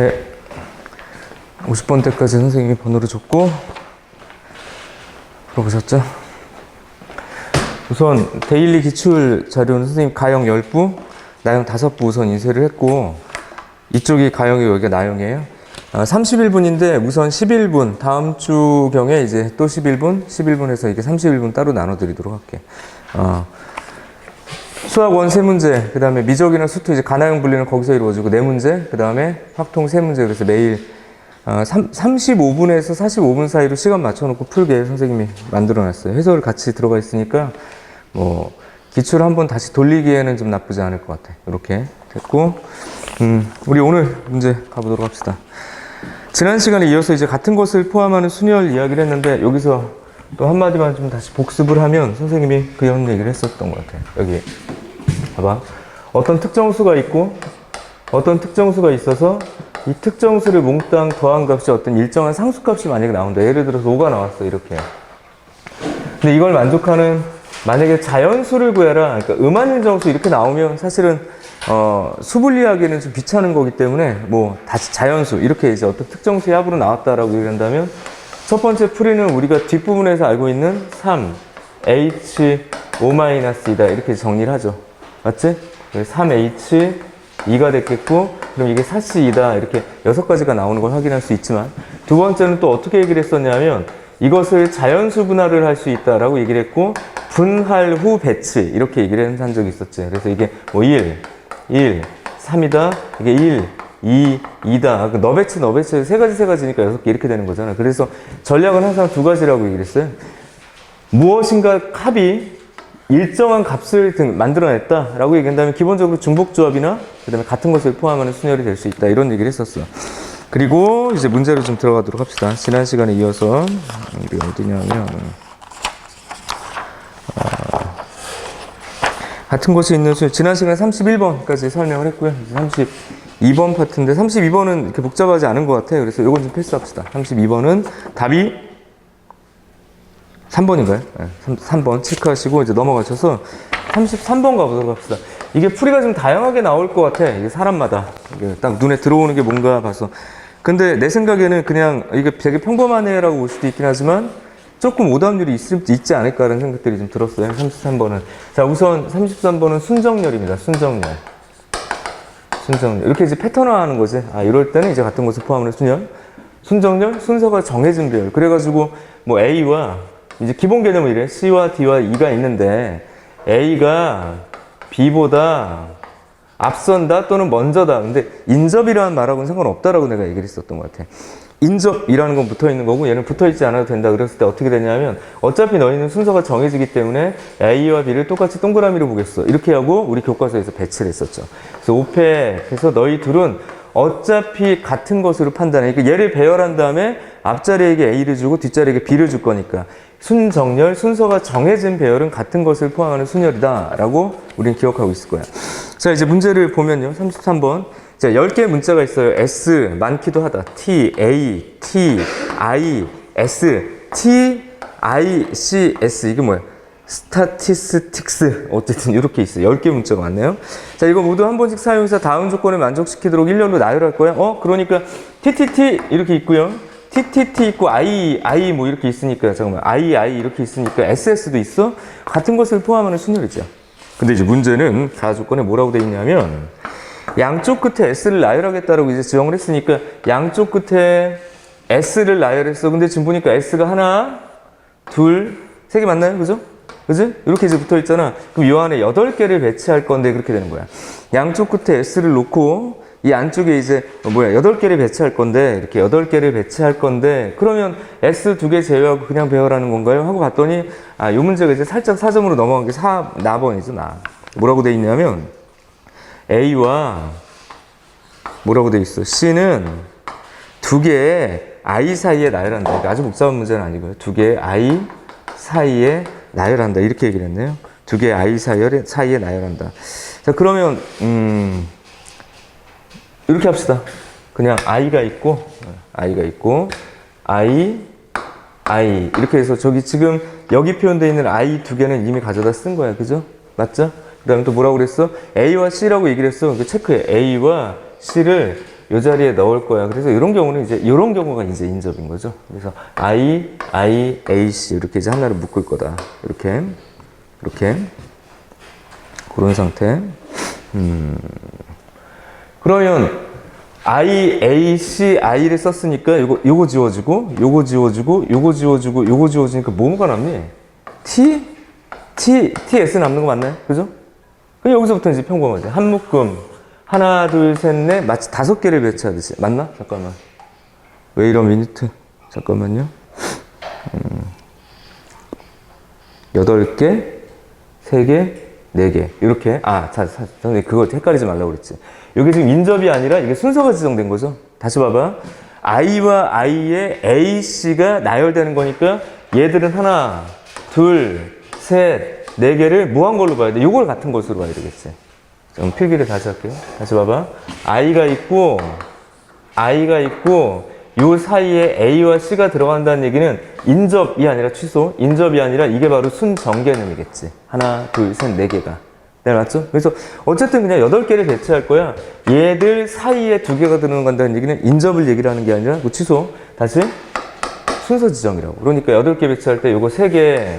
네, 50번 때까지 선생님이 번호를 줬고 풀어보셨죠? 우선 데일리 기출 자료는 선생님 가형 10부, 나형 5부 우선 인쇄를 했고, 이쪽이 가형이고 여기가 나형이에요. 31분인데 우선 11분, 다음 주경에 이제 또 11분에서 이게 31분 따로 나눠드리도록 할게. 수학 원 3문제, 그 다음에 미적이나 수투, 이제 가나형 분리는 거기서 이루어지고 4문제, 그 다음에 확통 3문제, 그래서 매일 35분에서 45분 사이로 시간 맞춰놓고 풀게 선생님이 만들어놨어요. 해설 같이 들어가 있으니까 뭐 기출 한번 다시 돌리기에는 좀 나쁘지 않을 것 같아. 이렇게 됐고, 우리 오늘 문제 가보도록 합시다. 지난 시간에 이어서 이제 같은 것을 포함하는 순열 이야기를 했는데, 여기서 또 한마디만 좀 다시 복습을 하면 선생님이 그런 얘기를 했었던 것 같아요. 여기 봐봐, 어떤 특정수가 있고 어떤 특정수가 있어서 이 특정수를 몽땅 더한 값이 어떤 일정한 상수값이 만약에 나온다. 예를 들어서 5가 나왔어, 이렇게. 근데 이걸 만족하는, 만약에 자연수를 구해라, 그러니까 음한일정수 이렇게 나오면 사실은 수분리하기에는 좀 귀찮은 거기 때문에 뭐 다시 자연수 이렇게 이제 어떤 특정수의 합으로 나왔다라고 얘기한다면, 첫 번째 풀이는 우리가 뒷부분에서 알고 있는 3H5-이다 이렇게 정리를 하죠. 맞지? 3H2가 됐겠고, 그럼 이게 4C이다 이렇게 6가지가 나오는 걸 확인할 수 있지만, 두 번째는 또 어떻게 얘기를 했었냐면, 이것을 자연수 분할을 할 수 있다라고 얘기를 했고, 분할 후 배치 이렇게 얘기를 한 적이 있었지. 그래서 이게 뭐 1, 3이다, 이게 1, 2다. 너배치 3가지니까 6개 이렇게 되는 거잖아. 그래서 전략은 항상 2가지라고 얘기를 했어요. 무엇인가 합이 일정한 값을 만들어냈다라고 얘기한다면 기본적으로 중복조합이나 그 다음에 같은 것을 포함하는 순열이 될 수 있다, 이런 얘기를 했었어. 그리고 이제 문제로 좀 들어가도록 합시다. 지난 시간에 이어서 우리 어디냐면 같은 곳에 있는 순열, 지난 시간에 31번까지 설명을 했고요. 32번 파트인데 32번은 이렇게 복잡하지 않은 것 같아요. 그래서 이건 좀 패스합시다. 32번은 답이 3번인가요? 네, 3번 체크하시고 이제 넘어가셔서 33번 가보도록 합시다. 이게 풀이가 좀 다양하게 나올 것 같아. 이게 사람마다. 이게 딱 눈에 들어오는 게 뭔가 봐서. 근데 내 생각에는 그냥 이게 되게 평범한 애라고 볼 수도 있긴 하지만 조금 오답률이 있지 않을까라는 생각들이 좀 들었어요. 33번은. 자, 우선 33번은 순정열입니다. 순정열. 이렇게 이제 패턴화하는 거지. 이럴 때는 이제 같은 것을 포함하는 순열. 순정열, 순서가 정해진 배열. 그래가지고 뭐 A와 이제 기본 개념은 이래. C와 D와 E가 있는데 A가 B보다 앞선다 또는 먼저다. 근데 인접이라는 말하고는 상관없다라고 내가 얘기를 했었던 것 같아. 인접이라는 건 붙어 있는 거고 얘는 붙어 있지 않아도 된다. 그랬을 때 어떻게 되냐면, 어차피 너희는 순서가 정해지기 때문에 A와 B를 똑같이 동그라미로 보겠어. 이렇게 하고 우리 교과서에서 배치를 했었죠. 그래서 5패에서 너희 둘은 어차피 같은 것으로 판단해. 그러니까 얘를 배열한 다음에 앞자리에게 A를 주고 뒷자리에게 B를 줄 거니까 순정열, 순서가 정해진 배열은 같은 것을 포함하는 순열이다 라고 우리는 기억하고 있을 거야. 자, 이제 문제를 보면요. 33번. 자, 10개의 문자가 있어요. S, 많기도 하다. T, A, T, I, S, T, I, C, S. 이게 뭐야? 스타티스틱스. 어쨌든 이렇게 있어요. 10개 문자가 많네요. 자, 이거 모두 한 번씩 사용해서 다음 조건을 만족시키도록 일렬로 나열할 거야. 그러니까 TTT 이렇게 있고요. TTT 있고 I 뭐 이렇게 있으니까, 잠깐만. I 이렇게 있으니까 SS도 있어. 같은 것을 포함하는 순열이죠. 근데 이제 문제는 가조건에 뭐라고 돼 있냐면, 양쪽 끝에 S를 나열하겠다라고 이제 지정을 했으니까 양쪽 끝에 S를 나열했어. 근데 지금 보니까 S가 하나, 둘, 3개 맞나요? 그죠? 이렇게 이제 붙어 있잖아. 그럼 이 안에 8개를 배치할 건데 그렇게 되는 거야. 양쪽 끝에 S를 놓고 이 안쪽에 이제 8개를 배치할 건데, 이렇게 8개를 배치할 건데, 그러면 S 2개 제외하고 그냥 배열하는 건가요? 하고 봤더니 이 문제가 이제 살짝 4점으로 넘어간 게 4번이죠. 뭐라고 돼 있냐면, A와 뭐라고 돼 있어? C는 2개의 I 사이에 나열한다. 아주 복잡한 문제는 아니고요. 2개의 I 사이에 나열한다. 이렇게 얘기를 했네요. 2개의 I 사이에 나열한다. 자, 그러면 이렇게 합시다. 그냥 I가 있고 I 이렇게 해서 저기 지금 여기 표현되어 있는 I 2개는 이미 가져다 쓴 거야. 그죠? 맞죠? 그 다음에 또 뭐라고 그랬어? A와 C라고 얘기를 했어. 체크해. A와 C를 이 자리에 넣을 거야. 그래서 이런 경우는 이제 이런 경우가 이제 인접인 거죠. 그래서 I, A, C 이렇게 이제 하나를 묶을 거다. 이렇게 그런 상태. 그러면 I, A, C, I를 썼으니까 요거 지워주고 요거 지워주고 요거 지워주고 요거 지워주니까 뭐가 남니? T, S 남는 거 맞나요? 그죠? 그럼 여기서부터 이제 평범하죠. 한 묶음 하나 둘 셋 넷 마치 5개를 배치하듯이 맞나? 잠깐만 왜 이런 미니트 잠깐만요 8개 3개 4개 이렇게 선생님 그거 헷갈리지 말라고 그랬지. 이게 지금 인접이 아니라 이게 순서가 지정된 거죠. 다시 봐봐. I와 I의 A, C가 나열되는 거니까 얘들은 하나, 둘, 셋, 4개를 뭐 한 걸로 봐야 돼? 이걸 같은 것으로 봐야 되겠지. 그럼 필기를 다시 할게요. 다시 봐봐. I가 있고 요 사이에 A와 C가 들어간다는 얘기는 인접이 아니라 취소, 인접이 아니라 이게 바로 순정개념이겠지. 하나, 둘, 셋, 4개가. 네, 맞죠? 그래서 어쨌든 그냥 8개를 배치할 거야. 얘들 사이에 2개가 들어간다는 얘기는 인접을 얘기를 하는 게 아니라 그 취소. 다시 순서 지정이라고. 그러니까 8개 배치할 때 요거 3개,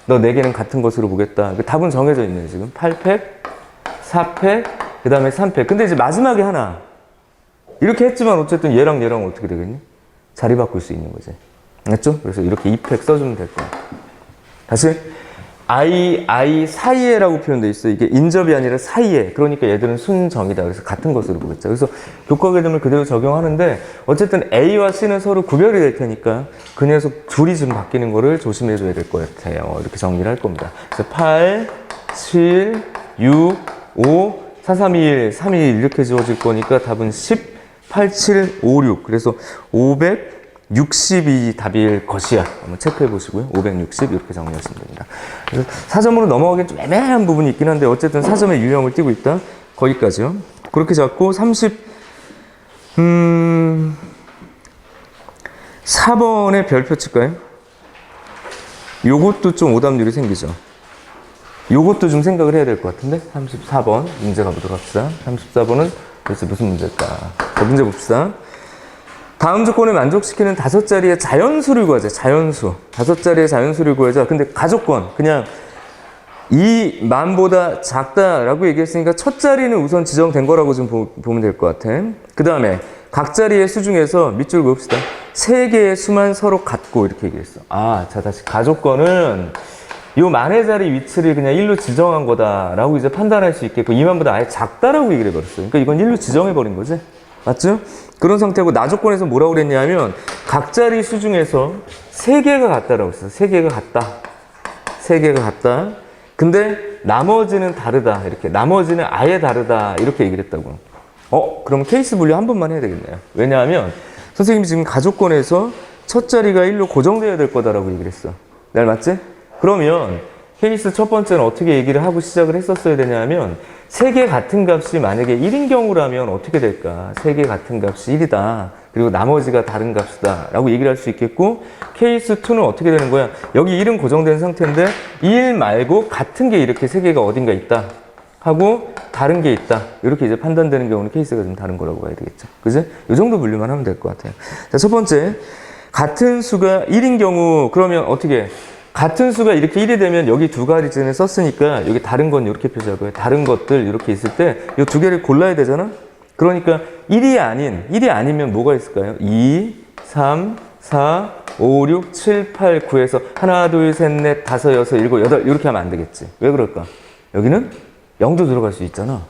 너 4개는 같은 것으로 보겠다. 답은 정해져 있네요, 지금. 8팩, 4팩, 그 다음에 3팩. 근데 이제 마지막에 하나. 이렇게 했지만 어쨌든 얘랑 어떻게 되겠니? 자리 바꿀 수 있는 거지. 맞죠? 그래서 이렇게 2팩 써주면 될 거야. 다시. I 사이에라고 표현되어 있어요. 이게 인접이 아니라 사이에. 그러니까 얘들은 순정이다. 그래서 같은 것으로 보겠죠. 그래서 교과 개념을 그대로 적용하는데 어쨌든 A와 C는 서로 구별이 될 테니까 그 녀석 둘이 지금 바뀌는 거를 조심해 줘야 될 것 같아요. 이렇게 정리를 할 겁니다. 그래서 8, 7, 6, 5, 4, 3, 2, 1, 3, 2, 1 이렇게 지워질 거니까 답은 10, 8, 7, 5, 6. 그래서 562 답일 것이야. 한번 체크해 보시고요. 560 이렇게 정리하시면 됩니다. 그래서 4점으로 넘어가기엔 좀 애매한 부분이 있긴 한데 어쨌든 4점의 유형을 띄고 있다. 거기까지요. 그렇게 잡고 34번에 별표 칠까요? 요것도 좀 오답률이 생기죠. 요것도 좀 생각을 해야 될 것 같은데 34번 문제 가보도록 합시다. 34번은 도대체 무슨 문제일까? 자, 문제 봅시다. 다음 조건을 만족시키는 5자리의 자연수를 구하자. 자연수. 5자리의 자연수를 구하자. 근데 가조건. 그냥 이 만보다 작다라고 얘기했으니까 첫 자리는 우선 지정된 거라고 좀 보면 될 것 같아. 그 다음에 각 자리의 수 중에서 밑줄 그읍시다. 3개의 수만 서로 같고 이렇게 얘기했어. 자, 다시 가조건은 요 만의 자리 위치를 그냥 1로 지정한 거다라고 이제 판단할 수 있겠고 이 만보다 아예 작다라고 얘기를 해버렸어요. 그러니까 이건 1로 지정해버린 거지. 맞죠? 그런 상태고 나조건에서 뭐라고 그랬냐면 각 자리 수 중에서 3개가 같다라고 했어. 3개가 같다. 3개가 같다. 근데 나머지는 다르다. 이렇게 나머지는 아예 다르다. 이렇게 얘기를 했다고. 그럼 케이스 분류 한 번만 해야 되겠네요. 왜냐하면 선생님이 지금 가조건에서 첫 자리가 1로 고정돼야 될 거다라고 얘기를 했어. 날 맞지? 그러면 케이스 첫 번째는 어떻게 얘기를 하고 시작을 했었어야 되냐면 3개 같은 값이 만약에 1인 경우라면 어떻게 될까? 3개 같은 값이 1이다. 그리고 나머지가 다른 값이다. 라고 얘기를 할 수 있겠고 케이스 2는 어떻게 되는 거야? 여기 1은 고정된 상태인데 1 말고 같은 게 이렇게 3개가 어딘가 있다. 하고 다른 게 있다. 이렇게 이제 판단되는 경우는 케이스가 좀 다른 거라고 봐야 되겠죠. 그지? 이 정도 분류만 하면 될 것 같아요. 자, 첫 번째. 같은 수가 1인 경우 그러면 어떻게 같은 수가 이렇게 1이 되면 여기 두 가지를 썼으니까 여기 다른 건 이렇게 표시하고요. 다른 것들 이렇게 있을 때 이 두 개를 골라야 되잖아? 그러니까 1이 아니면 뭐가 있을까요? 2, 3, 4, 5, 6, 7, 8, 9에서 하나, 둘, 셋, 넷, 다섯, 여섯, 일곱, 여덟 이렇게 하면 안 되겠지. 왜 그럴까? 여기는 0도 들어갈 수 있잖아.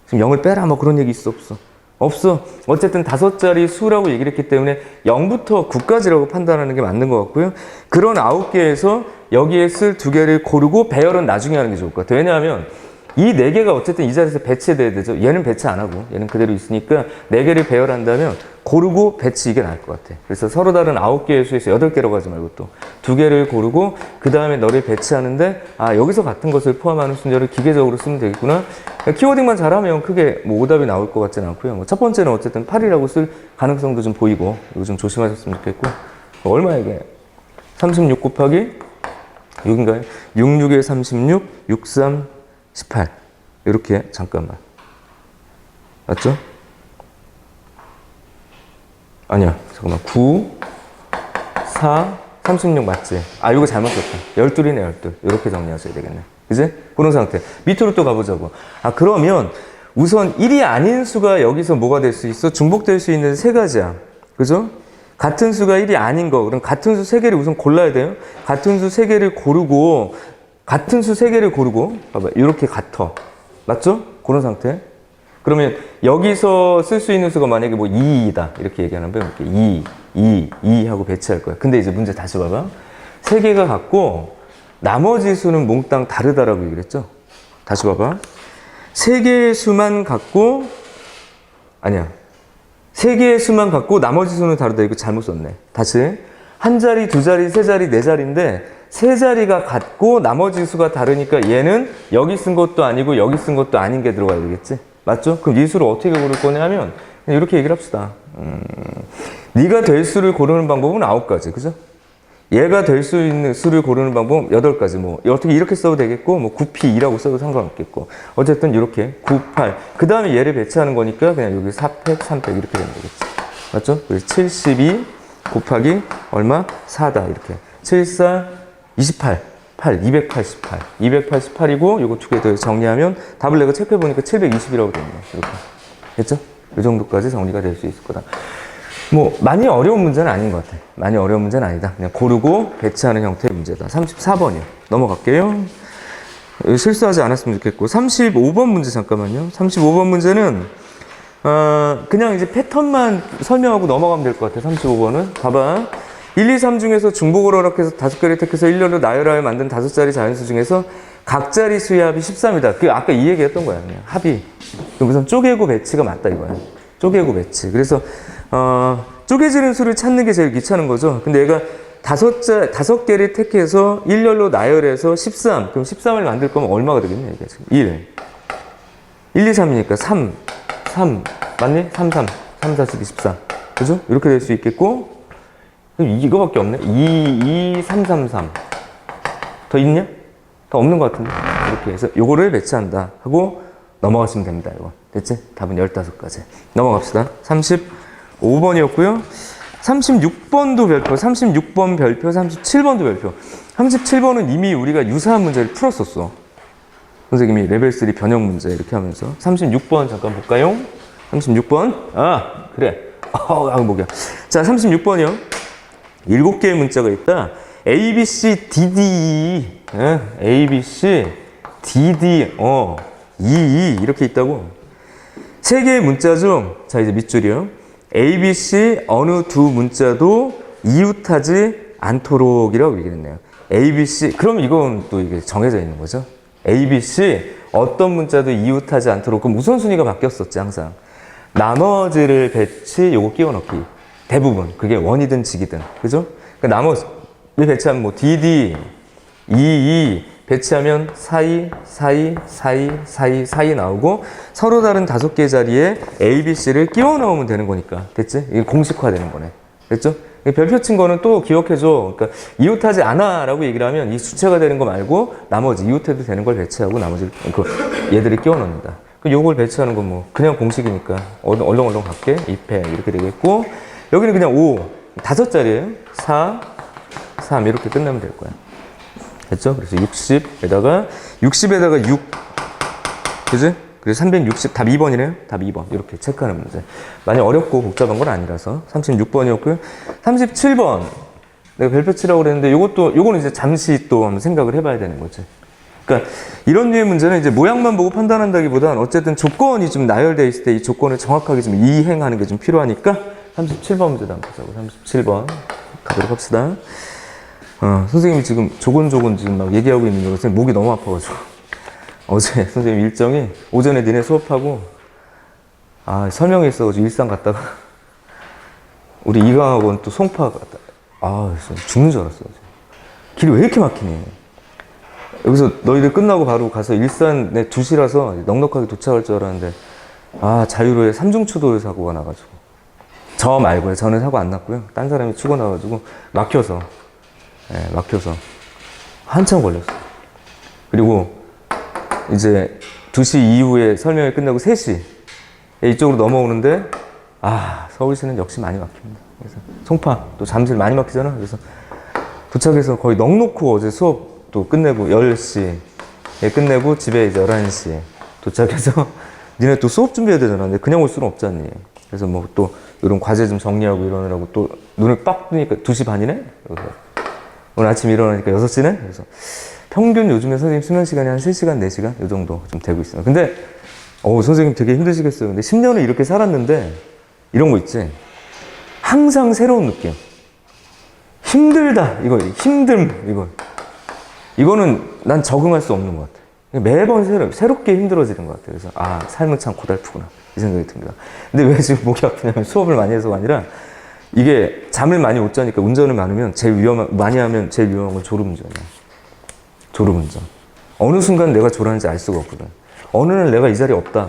지금 0을 빼라 뭐 그런 얘기 있어 없어? 없어. 어쨌든 5자리 수라고 얘기를 했기 때문에 0부터 9까지라고 판단하는 게 맞는 것 같고요. 그런 9개에서 여기에 쓸 2개를 고르고 배열은 나중에 하는 게 좋을 것 같아요. 왜냐하면 이 4개가 어쨌든 이 자리에서 배치돼야 되죠. 얘는 배치 안 하고 얘는 그대로 있으니까 4개를 배열한다면 고르고 배치 이게 나을 것 같아. 그래서 서로 다른 9개의 수에서 8개라고 하지 말고 또 2개를 고르고 그 다음에 너를 배치하는데 여기서 같은 것을 포함하는 순서를 기계적으로 쓰면 되겠구나. 키워딩만 잘하면 크게 뭐 오답이 나올 것 같지는 않고요. 뭐 첫 번째는 어쨌든 8이라고 쓸 가능성도 좀 보이고 이거 좀 조심하셨으면 좋겠고 얼마야 이게? 36 곱하기 6인가요? 66에 36, 63, 18 이렇게 잠깐만 맞죠? 아니야. 잠깐만. 9, 4, 36 맞지? 아, 이거 잘못 썼다. 12이네, 12. 이렇게 정리하셔야 되겠네. 그지? 그런 상태. 밑으로 또 가보자고. 아, 그러면 우선 1이 아닌 수가 여기서 뭐가 될 수 있어? 중복될 수 있는 세 가지야. 그죠? 같은 수가 1이 아닌 거. 그럼 같은 수 3개를 우선 골라야 돼요. 같은 수 3개를 고르고, 봐봐. 이렇게 같아. 맞죠? 그런 상태. 그러면 여기서 쓸 수 있는 수가 만약에 뭐 2이다. 이렇게 얘기하는 거야. 이렇게 2 하고 배치할 거야. 근데 이제 문제 다시 봐봐. 3개가 같고, 나머지 수는 몽땅 다르다라고 얘기를 했죠? 다시 봐봐. 3개의 수만 갖고, 아니야. 3개의 수만 갖고 나머지 수는 다르다. 이거 잘못 썼네. 다시. 한 자리, 두 자리, 세 자리, 네 자리인데, 세 자리가 같고 나머지 수가 다르니까 얘는 여기 쓴 것도 아니고 여기 쓴 것도 아닌 게 들어가야 되겠지? 맞죠? 그럼 이 수를 어떻게 고를 거냐면, 그냥 이렇게 얘기를 합시다. 네가 될 수를 고르는 방법은 9가지. 그죠? 얘가 될 수 있는 수를 고르는 방법은 8가지. 뭐, 어떻게 이렇게 써도 되겠고, 뭐, 9P2라고 써도 상관없겠고. 어쨌든 이렇게 9, 8. 그 다음에 얘를 배치하는 거니까 그냥 여기 4팩, 3팩 이렇게 되는 거겠지. 맞죠? 그래서 72 곱하기 얼마? 4다. 이렇게. 7, 4, 28. 8, 288. 288이고, 요거 2개 더 정리하면 답을 내가 체크해보니까 720이라고 되네요. 이렇게. 됐죠? 이 정도까지 정리가 될 수 있을 거다. 뭐 많이 어려운 문제는 아닌 것 같아. 많이 어려운 문제는 아니다. 그냥 고르고 배치하는 형태의 문제다. 34번이요. 넘어갈게요. 실수하지 않았으면 좋겠고. 35번 문제 잠깐만요. 35번 문제는 그냥 이제 패턴만 설명하고 넘어가면 될 것 같아. 35번은. 봐봐. 1, 2, 3 중에서 중복을 허락해서 5개를 택해서 일렬로 나열하여 만든 5자리 자연수 중에서 각 자리 수의 합이 13이다. 그 아까 이 얘기했던 거야. 그냥 합이. 우선 쪼개고 배치가 맞다 이거야. 쪼개고 배치. 그래서 쪼개지는 수를 찾는 게 제일 귀찮은 거죠. 근데 얘가 5개를 택해서 일렬로 나열해서 13. 그럼 13을 만들 거면 얼마가 되겠냐, 이게 지금. 1. 1, 2, 3이니까 3. 맞니? 3, 4, 12, 14. 그죠? 이렇게 될 수 있겠고. 이거밖에 없네. 2, 3, 3. 더 있냐? 더 없는 것 같은데. 이렇게 해서 요거를 배치한다 하고 넘어가시면 됩니다, 이거. 됐지? 답은 15가지. 넘어갑시다. 35번이었고요. 36번도 별표, 36번 별표, 37번도 별표. 37번은 이미 우리가 유사한 문제를 풀었었어. 선생님이 레벨 3 변형 문제 이렇게 하면서. 36번 잠깐 볼까요? 36번. 아, 그래. 목이야. 자, 36번이요. 7개의 문자가 있다. A, B, C, D, D, A, B, C, D, D, E, 이렇게 있다고. 3개의 문자 중, 자, 이제 밑줄이요. A, B, C 어느 두 문자도 이웃하지 않도록이라고 얘기했네요. A, B, C. 그럼 이건 또 이게 정해져 있는 거죠. A, B, C 어떤 문자도 이웃하지 않도록. 그럼 우선순위가 바뀌었었지, 항상. 나머지를 배치, 요거 끼워 넣기. 대부분. 그게 원이든 직이든. 그죠? 그러니까 나머지 배치하면 뭐 DD, EE 배치하면 사이 나오고 서로 다른 5개 자리에 A, B, C를 끼워 넣으면 되는 거니까. 됐지? 이게 공식화되는 거네. 됐죠? 별표 친 거는 또 기억해줘. 그러니까 이웃하지 않아 라고 얘기를 하면 이 수체가 되는 거 말고 나머지 이웃해도 되는 걸 배치하고 나머지 얘들을 끼워 넣는다. 요걸 배치하는 건 뭐 그냥 공식이니까 얼렁얼렁 갈게. 2패 이렇게 되겠고 여기는 그냥 5, 5자리예요. 4, 3 이렇게 끝나면 될 거야. 됐죠? 그래서 60에다가 6. 그지? 그래서 360, 답 2번이네요. 답 2번. 이렇게 체크하는 문제. 많이 어렵고 복잡한 건 아니라서. 36번이었고요. 37번. 내가 별표 치라고 그랬는데 요거는 이제 잠시 또 한번 생각을 해봐야 되는 거지. 그러니까 이런 류의 문제는 이제 모양만 보고 판단한다기보단 어쨌든 조건이 좀 나열되어 있을 때 이 조건을 정확하게 좀 이행하는 게 좀 필요하니까 37번 문제도 한번 보자고. 37번 가도록 합시다. 선생님이 지금 조곤조곤 지금 막 얘기하고 있는 거 선생님 목이 너무 아파가지고 어제 선생님 일정이 오전에 니네 수업하고 설명회 있어가지고 일산 갔다가 우리 이강학원 또 송파 갔다 죽는 줄 알았어. 길이 왜 이렇게 막히니? 여기서 너희들 끝나고 바로 가서 일산에 2시라서 넉넉하게 도착할 줄 알았는데 자유로에 삼중추돌 사고가 나가지고 저 말고요. 저는 사고 안 났고요. 딴 사람이 추고 나가지고 막혀서 한참 걸렸어요. 그리고 이제 2시 이후에 설명회 끝나고 3시 이쪽으로 넘어오는데 서울시는 역시 많이 막힙니다. 그래서 송파 또 잠실 많이 막히잖아. 그래서 도착해서 거의 넋놓고 어제 수업도 끝내고 10시에 끝내고 집에 이제 11시에 도착해서 니네 또 수업 준비해야 되잖아. 근데 그냥 올 수는 없잖니. 그래서 뭐 또 이런 과제 좀 정리하고 이러느라고 또 눈을 빡 뜨니까 2시 반이네? 그래서 오늘 아침 일어나니까 6시네? 그래서 평균 요즘에 선생님 수면 시간이 한 3시간, 4시간? 이 정도 좀 되고 있어요. 근데 선생님 되게 힘드시겠어요. 근데 10년을 이렇게 살았는데 이런 거 있지. 항상 새로운 느낌. 힘들다. 이거는 난 적응할 수 없는 것 같아. 매번 새롭게 힘들어지는 것 같아. 그래서 삶은 참 고달프구나. 이 생각이 듭니다. 근데 왜 지금 목이 아프냐면 수업을 많이 해서가 아니라 이게 잠을 많이 못 자니까 운전을 많이 하면 제일 위험한 건 졸음운전이야. 졸음운전. 어느 순간 내가 졸았는지 알 수가 없거든. 어느 날 내가 이 자리에 없다.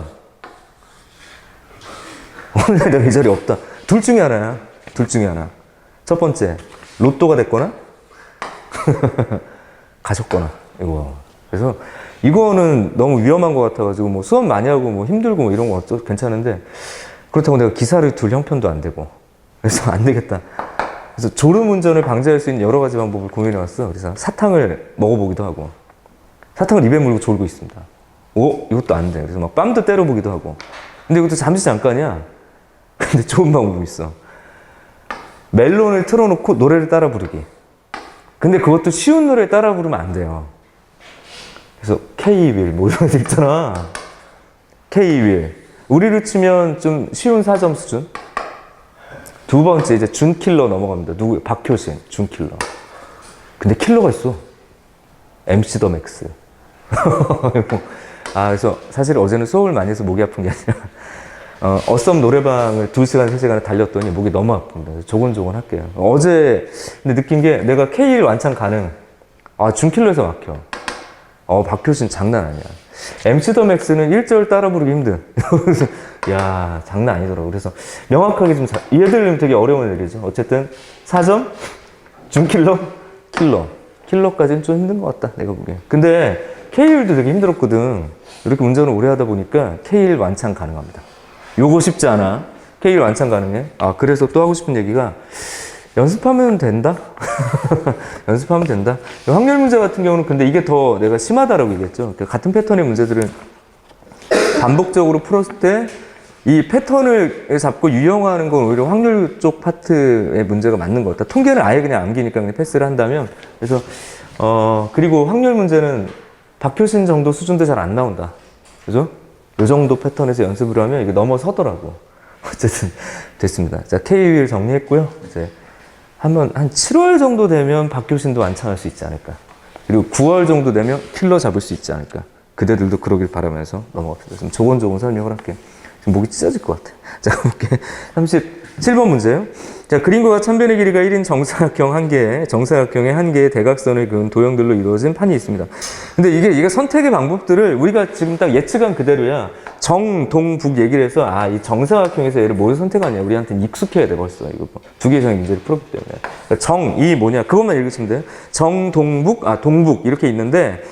어느 날 내가 이 자리에 없다. 둘 중에 하나야. 첫 번째, 로또가 됐거나 가셨거나. 그래서 이거는 너무 위험한 것 같아가지고 뭐 수업 많이 하고 뭐 힘들고 뭐 이런 거 괜찮은데 그렇다고 내가 기사를 둘 형편도 안 되고 그래서 안 되겠다. 그래서 졸음운전을 방지할 수 있는 여러 가지 방법을 고민해왔어. 그래서 사탕을 먹어보기도 하고 사탕을 입에 물고 졸고 있습니다. 이것도 안 돼. 그래서 막 뺨도 때려보기도 하고. 근데 이것도 잠시 잠깐이야. 근데 좋은 방법이 있어. 멜론을 틀어놓고 노래를 따라 부르기. 근데 그것도 쉬운 노래 따라 부르면 안 돼요. 그래서 K-윌 뭐 이런 거 있잖아. K-윌. 우리로 치면 좀 쉬운 4점 수준. 두 번째 이제 준킬러 넘어갑니다. 박효신 준킬러. 근데 킬러가 있어. MC 더 맥스. 그래서 사실 어제는 수업을 많이 해서 목이 아픈 게 아니라 어썸 노래방을 2시간, 3시간을 달렸더니 목이 너무 아픕니다. 조곤조곤 할게요. 어제 근데 느낀 게 내가 K1 완창 가능. 준킬러에서 막혀. 박효신 장난 아니야. MC 더 맥스는 1절 따라 부르기 힘든. 야, 장난 아니더라고. 그래서 명확하게 좀 얘들은 되게 어려운 애들이죠. 어쨌든 4점, 준킬러, 킬러까지는 좀 힘든 것 같다, 내가 보기엔. 근데 K1도 되게 힘들었거든. 이렇게 운전을 오래 하다 보니까 K1 완창 가능합니다. 요거 쉽지 않아. K1 완창 가능해. 그래서 또 하고 싶은 얘기가 연습하면 된다? 연습하면 된다. 확률 문제 같은 경우는 근데 이게 더 내가 심하다라고 얘기했죠. 그러니까 같은 패턴의 문제들은 반복적으로 풀었을 때 이 패턴을 잡고 유형화하는 건 오히려 확률 쪽 파트의 문제가 맞는 것 같다. 통계는 아예 그냥 암기니까 그냥 패스를 한다면. 그래서, 그리고 확률 문제는 박효신 정도 수준도 잘 안 나온다. 그죠? 요 정도 패턴에서 연습을 하면 이게 넘어서더라고. 어쨌든 됐습니다. 자, K-윌 정리했고요. 이제 한 7월 정도 되면 박효신도 완창할 수 있지 않을까. 그리고 9월 정도 되면 킬러 잡을 수 있지 않을까. 그대들도 그러길 바라면서 넘어갑시다. 좀 조곤조곤 설명을 할게요. 지금 목이 찢어질 것 같아. 자, 볼게. 37번 문제요. 자, 그림과 천변의 길이가 1인 정사각형 한 개에, 정사각형의 한 개의 대각선을 그은 도형들로 이루어진 판이 있습니다. 근데 이게 선택의 방법들을 우리가 지금 딱 예측한 그대로야. 정, 동, 북 얘기를 해서, 이 정사각형에서 얘를 뭘 선택하냐. 우리한테는 익숙해야 돼, 벌써. 이거 두 개의 정의 문제를 풀었기 때문에. 그러니까 정, 이 뭐냐. 그것만 읽으시면 돼요. 정, 동북, 동북. 이렇게 있는데,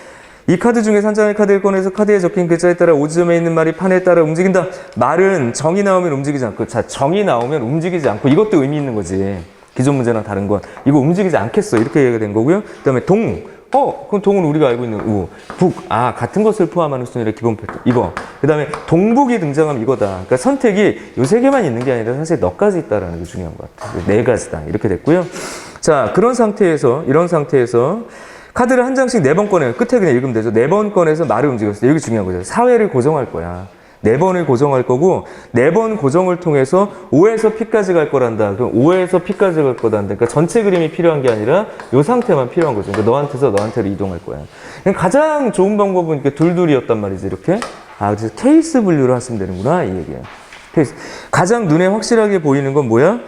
이 카드 중에 한 장의 카드를 꺼내서 카드에 적힌 글자에 따라 오지점에 있는 말이 판에 따라 움직인다. 말은 정이 나오면 움직이지 않고, 자, 정이 나오면 움직이지 않고, 이것도 의미 있는 거지. 기존 문제랑 다른 건. 이거 움직이지 않겠어. 이렇게 얘기가 된 거고요. 그 다음에 동. 그럼 동은 우리가 알고 있는 우. 북. 같은 것을 포함하는 순위의 기본 패턴. 이거. 그 다음에 동북이 등장하면 이거다. 그러니까 선택이 요 세 개만 있는 게 아니라 사실 몇 가지 있다라는 게 중요한 것 같아요. 4가지다. 이렇게 됐고요. 자, 이런 상태에서 카드를 한 장씩 4번 꺼내요. 끝에 그냥 읽으면 되죠. 4번 꺼내서 말을 움직였어요. 이게 중요한 거죠. 사회를 고정할 거야. 4번을 고정할 거고 4번 고정을 통해서 O에서 P까지 갈 거란다. 그럼 O에서 P까지 갈 거다. 그러니까 전체 그림이 필요한 게 아니라 이 상태만 필요한 거죠. 그러니까 너한테로 이동할 거야. 가장 좋은 방법은 이렇게 둘둘이었단 말이지. 이렇게. 그래서 케이스 분류를 하시면 되는구나. 이 얘기예요. 케이스. 가장 눈에 확실하게 보이는 건 뭐야?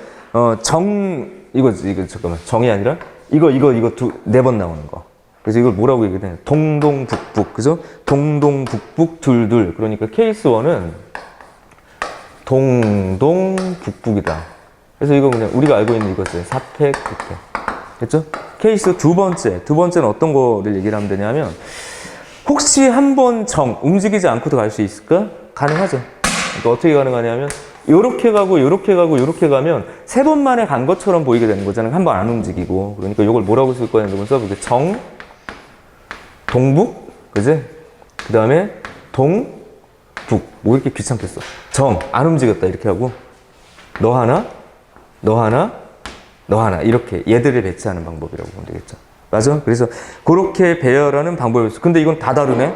이거 잠깐만. 정이 아니라 이거 4번 나오는 거. 그래서 이걸 뭐라고 얘기해? 동동북북. 그죠? 동동북북 둘둘. 그러니까 케이스 1은 동동북북이다. 그래서 이거 그냥 우리가 알고 있는 이거지. 4팩, 9팩. 됐죠? 케이스 두 번째는 어떤 거를 얘기를 하면 되냐면, 혹시 한 번 움직이지 않고도 갈 수 있을까? 가능하죠. 그러니까 어떻게 가능하냐면, 요렇게 가고 요렇게 가고 요렇게 가면 세 번 만에 간 것처럼 보이게 되는 거잖아요. 한 번 안 움직이고. 그러니까 이걸 뭐라고 쓸 거냐면 이걸 써볼게요. 정, 동북, 그지? 그 다음에 동, 북. 뭐 이렇게 귀찮겠어. 정, 안 움직였다 이렇게 하고 너 하나, 너 하나, 너 하나 이렇게 얘들을 배치하는 방법이라고 보면 되겠죠. 맞아? 그래서 그렇게 배열하는 방법이 있어. 근데 이건 다 다르네?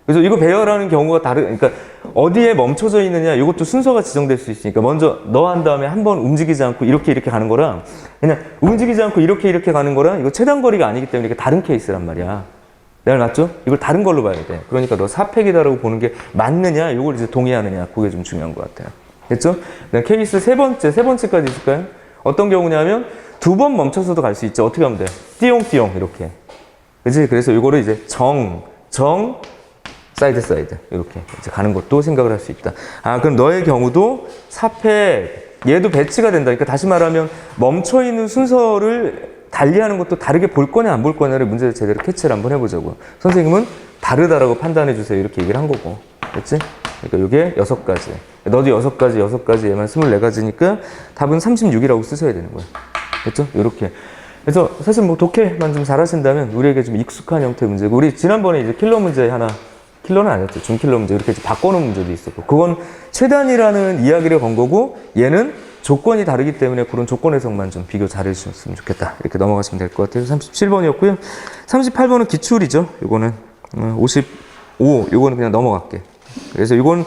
그래서 이거 배열하는 경우가 그러니까 어디에 멈춰져 있느냐 이것도 순서가 지정될 수 있으니까 먼저 너 한 다음에 한 번 움직이지 않고 이렇게 가는 거랑 그냥 움직이지 않고 이렇게 가는 거랑 이거 최단거리가 아니기 때문에 이게 다른 케이스란 말이야. 내가 맞죠? 이걸 다른 걸로 봐야 돼. 그러니까 너 4팩이다라고 보는 게 맞느냐 이걸 이제 동의하느냐 그게 좀 중요한 것 같아요. 됐죠? 케이스 세 번째까지 있을까요? 어떤 경우냐면 두 번 멈춰서도 갈 수 있죠. 어떻게 하면 돼? 띠용띠용 이렇게. 그치? 그래서 이거를 이제 정, 사이드 이렇게 이제 가는 것도 생각을 할 수 있다. 아, 그럼 너의 경우도 4팩 얘도 배치가 된다. 그러니까 다시 말하면 멈춰 있는 순서를 달리하는 것도 다르게 볼 거냐 안 볼 거냐를 문제를 제대로 캐치를 한번 해보자고. 선생님은 다르다라고 판단해 주세요. 이렇게 얘기를 한 거고. 그렇지? 그러니까 이게 6가지. 너도 6가지, 얘만 24가지니까 답은 36이라고 쓰셔야 되는 거예요. 그렇죠? 이렇게. 그래서 사실 뭐 독해만 좀 잘하신다면 우리에게 좀 익숙한 형태의 문제고, 우리 지난번에 이제 킬러 문제 하나, 킬러는 아니었죠. 준킬러 문제 이렇게 바꿔놓은 문제도 있었고, 그건 최단이라는 이야기를 건 거고, 얘는 조건이 다르기 때문에 그런 조건 해석만 좀 비교 잘 해주셨으면 좋겠다. 이렇게 넘어가시면 될 것 같아요. 37번이었고요. 38번은 기출이죠. 요거는 55, 요거는 그냥 넘어갈게. 그래서 이건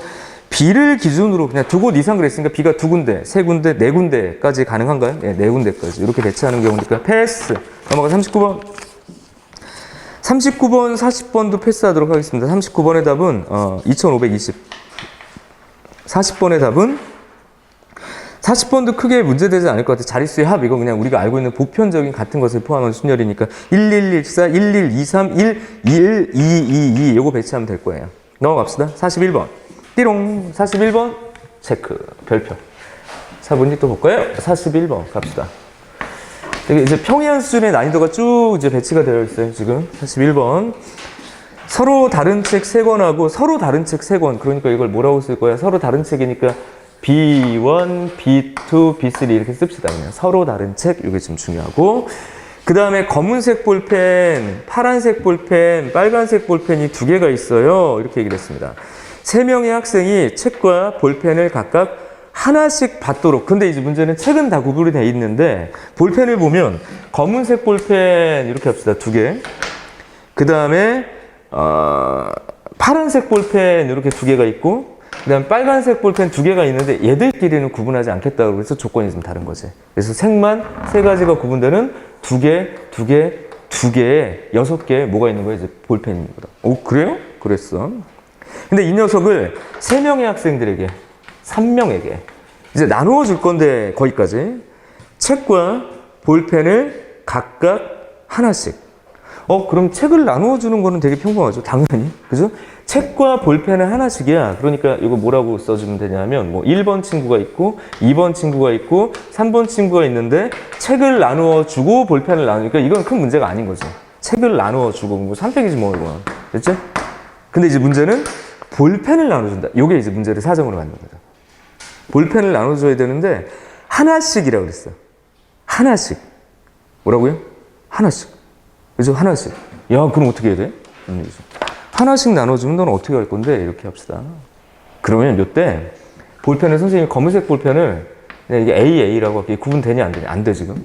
B를 기준으로 그냥 2곳 이상 그랬으니까 B가 2군데, 3군데, 4군데까지 가능한가요? 네, 4군데까지. 이렇게 배치하는 경우니까 패스. 넘어가 39번. 39번, 40번도 패스하도록 하겠습니다. 39번의 답은 2520. 40번의 답은 40번도 크게 문제되지 않을 것 같아요. 자릿수의 합, 이거 그냥 우리가 알고 있는 보편적인 같은 것을 포함한 순열이니까 1114, 1123, 11222 요거 배치하면 될 거예요. 넘어갑시다. 41번. 띠롱. 41번 체크. 별표. 4분이 또 볼까요? 41번 갑시다. 이게 이제 평이한 수준의 난이도가 쭉 이제 배치가 되어 있어요. 지금 41번. 서로 다른 책 3권하고 서로 다른 책 3권. 그러니까 이걸 뭐라고 쓸 거야? 서로 다른 책이니까 B1, B2, B3 이렇게 씁시다. 그냥 서로 다른 책. 이게 좀 중요하고. 그 다음에 검은색 볼펜, 파란색 볼펜, 빨간색 볼펜이 2개가 있어요. 이렇게 얘기를 했습니다. 3명의 학생이 책과 볼펜을 각각 하나씩 받도록. 근데 이제 문제는 책은 다 구분이 돼 있는데 볼펜을 보면 검은색 볼펜 이렇게 합시다. 2개. 그 다음에 파란색 볼펜 이렇게 2개가 있고, 그 다음에 빨간색 볼펜 2개가 있는데 얘들끼리는 구분하지 않겠다고 해서 조건이 좀 다른 거지. 그래서 색만 3가지가 구분되는 2개, 6개 뭐가 있는 거야? 이제 볼펜이 있는 거다. 오, 그래요? 그랬어. 근데 이 녀석을 3명의 학생들에게, 3명에게 이제 나누어 줄 건데, 거기까지 책과 볼펜을 각각 하나씩. 그럼 책을 나누어 주는 거는 되게 평범하죠. 당연히. 그죠? 책과 볼펜을 하나씩이야. 그러니까 이거 뭐라고 써주면 되냐면, 뭐 1번 친구가 있고 2번 친구가 있고 3번 친구가 있는데 책을 나누어 주고 볼펜을 나누니까 이건 큰 문제가 아닌 거지. 책을 나누어 주고 뭐 3팩이지 뭐 이거. 됐죠? 근데 이제 문제는 볼펜을 나눠준다. 이게 이제 문제를 사정으로 만든 거죠. 볼펜을 나눠줘야 되는데 하나씩이라고 그랬어. 하나씩. 뭐라고요? 하나씩. 그죠? 하나씩. 야, 그럼 어떻게 해야 돼? 하나씩 나눠주면 너는 어떻게 할 건데? 이렇게 합시다. 그러면 몇 대? 볼펜을 선생님이 검은색 볼펜을 그냥 이게 A라고 할게. 구분되냐 안 되냐? 안 돼, 지금.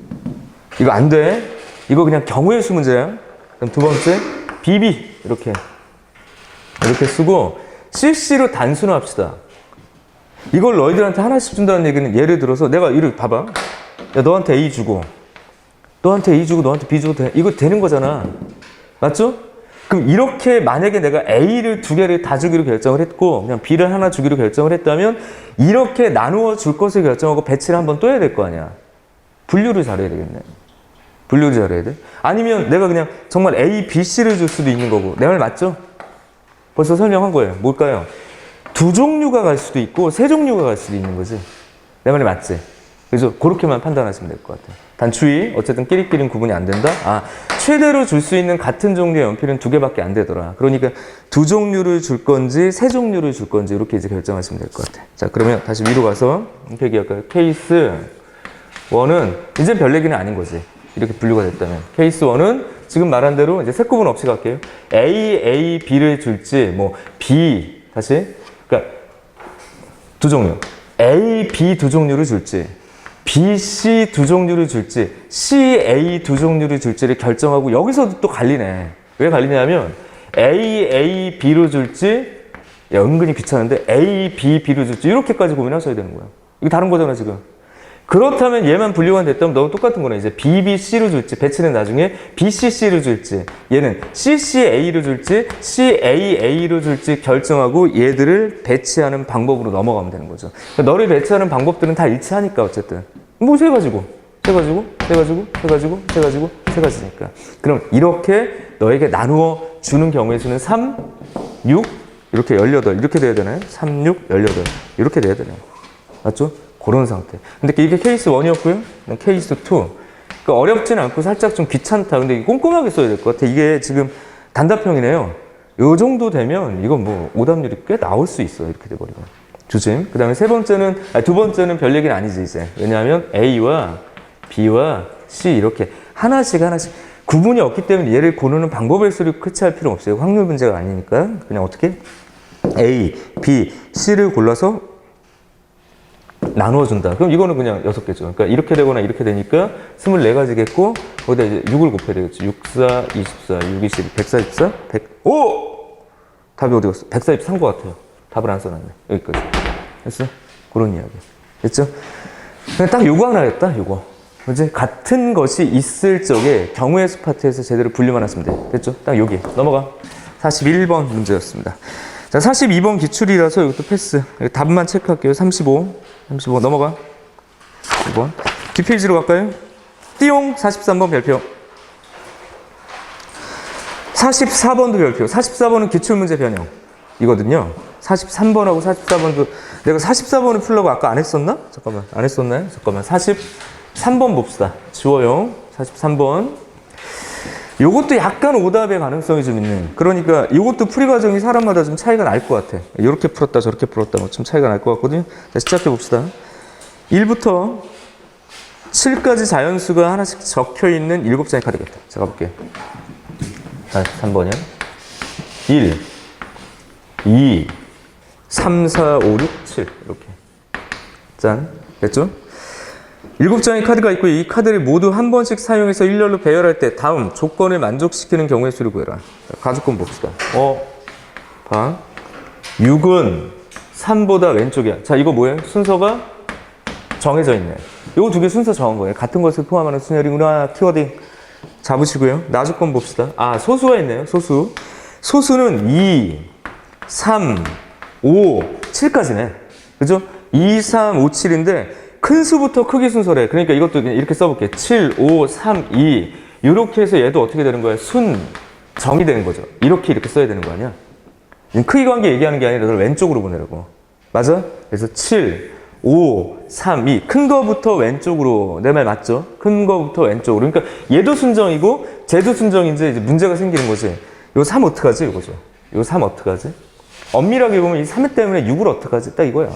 이거 안 돼. 이거 그냥 경우의 수 문제야. 그럼 2번째 BB 이렇게 쓰고 CC로 단순화합시다. 이걸 너희들한테 하나씩 준다는 얘기는, 예를 들어서 내가 이렇게 봐봐. 야, 너한테 A 주고 너한테 B 줘도 돼. 이거 되는 거잖아. 맞죠? 그럼 이렇게 만약에 내가 A를 2개를 다 주기로 결정을 했고 그냥 B를 하나 주기로 결정을 했다면 이렇게 나누어 줄 것을 결정하고 배치를 한번 또 해야 될 거 아니야. 분류를 잘해야 되겠네. 분류를 잘해야 돼. 아니면 내가 그냥 정말 A, B, C를 줄 수도 있는 거고. 내 말 맞죠? 벌써 설명한 거예요. 뭘까요? 2종류가 갈 수도 있고 3종류가 갈 수도 있는 거지. 내 말이 맞지? 그래서 그렇게만 판단하시면 될 것 같아요. 단 주의, 어쨌든 끼리끼리는 구분이 안 된다. 아, 최대로 줄 수 있는 같은 종류의 연필은 2개밖에 안 되더라. 그러니까 2종류를 줄 건지 3종류를 줄 건지 이렇게 이제 결정하시면 될 것 같아요. 자, 그러면 다시 위로 가서 이렇게 얘기할까요? 케이스 1은 이제 별 얘기는 아닌 거지. 이렇게 분류가 됐다면. 케이스 1은 지금 말한 대로 이제 색 구분 없이 갈게요. A, B를 줄지, 뭐 B, 다시. 그러니까 2종류. A, B 2종류를 줄지, B, C 2종류를 줄지, C, A 2종류를 줄지를 결정하고 여기서도 또 갈리네. 왜 갈리냐면 A, B로 줄지, 야, 은근히 귀찮은데 A, B로 줄지 이렇게까지 고민하셔야 되는 거야. 이거 다른 거잖아 지금. 그렇다면 얘만 분류가 됐다면 너무 똑같은 거네. 이제 B, C로 줄지, 배치는 나중에 B, C로 줄지, 얘는 C, A로 줄지, C, A로 줄지 결정하고 얘들을 배치하는 방법으로 넘어가면 되는 거죠. 그러니까 너를 배치하는 방법들은 다 일치하니까 어쨌든. 뭐 세 가지니까. 그럼 이렇게 너에게 나누어 주는 경우의 수는 3, 6, 이렇게 18, 이렇게 돼야 되나요? 3, 6, 18 이렇게 돼야 되나요? 맞죠? 그런 상태. 근데 이게 케이스 1이었고요. 케이스 2. 그러니까 어렵진 않고 살짝 좀 귀찮다. 근데 이게 꼼꼼하게 써야 될 것 같아. 이게 지금 단답형이네요. 요 정도 되면 이건 뭐 오답률이 꽤 나올 수 있어. 이렇게 돼버리면. 조심. 그 다음에 두 번째는 별 얘기는 아니지, 이제. 왜냐하면 A와 B와 C 이렇게 하나씩 구분이 없기 때문에 얘를 고르는 방법의 수를 캐치할 필요 없어요. 확률 문제가 아니니까. 그냥 어떻게? A, B, C를 골라서 나누어준다. 그럼 이거는 그냥 6개죠. 그러니까 이렇게 되거나 이렇게 되니까 24가지겠고, 거기다 이제 6을 곱해야 되겠죠. 6, 4, 24, 6, 20, 144, 100, 오! 답이 어디 갔어? 143 것 같아요. 답을 안 써놨네. 여기까지. 됐어? 그런 이야기. 됐죠? 그냥 딱 요거 하나였다, 요거. 이제 같은 것이 있을 적에 경우의 수 파트에서 제대로 분류만 했으면 돼. 됐죠? 딱 여기. 넘어가. 41번 문제였습니다. 자, 42번 기출이라서 이것도 패스. 답만 체크할게요. 35 넘어가. 2번. 뒷페이지로 갈까요? 띠용 43번 별표. 44번도 별표. 44번은 기출문제 변형 이거든요. 43번하고 44번도 내가 44번을 풀려고 아까 안 했었나? 잠깐만. 안 했었나요? 잠깐만. 43번 봅시다. 지워요. 43번. 요것도 약간 오답의 가능성이 좀 있는. 그러니까 요것도 풀이 과정이 사람마다 좀 차이가 날 것 같아. 이렇게 풀었다 저렇게 풀었다 뭐 좀 차이가 날 것 같거든요. 자, 시작해 봅시다. 1부터 7까지 자연수가 하나씩 적혀 있는 7장의 카드겠다. 자, 가볼게요. 3번이요. 1, 2, 3, 4, 5, 6, 7 이렇게. 짠. 됐죠? 7장의 카드가 있고 이 카드를 모두 한 번씩 사용해서 일렬로 배열할 때 다음 조건을 만족시키는 경우의 수를 구해라. 자, 가주권 봅시다. 봐. 6은 3보다 왼쪽이야. 자, 이거 뭐예요? 순서가 정해져 있네. 요거 2개 순서 정한 거예요. 같은 것을 포함하는 순열이구나. 키워딩 잡으시고요. 나주권 봅시다. 아, 소수가 있네요. 소수는 2, 3, 5, 7까지네. 그죠? 2, 3, 5, 7인데 큰 수부터 크기 순서래. 그러니까 이것도 이렇게 써볼게. 7, 5, 3, 2. 이렇게 해서 얘도 어떻게 되는 거야? 정이 되는 거죠. 이렇게 써야 되는 거 아니야? 크기 관계 얘기하는 게 아니라 너를 왼쪽으로 보내라고. 맞아? 그래서 7, 5, 3, 2. 큰 거부터 왼쪽으로. 내 말 맞죠? 큰 거부터 왼쪽으로. 그러니까 얘도 순정이고 쟤도 순정인지 이제 문제가 생기는 거지. 요 3 어떡하지? 이거죠. 요 3 어떡하지? 엄밀하게 보면 이 3 때문에 6을 어떡하지? 딱 이거야.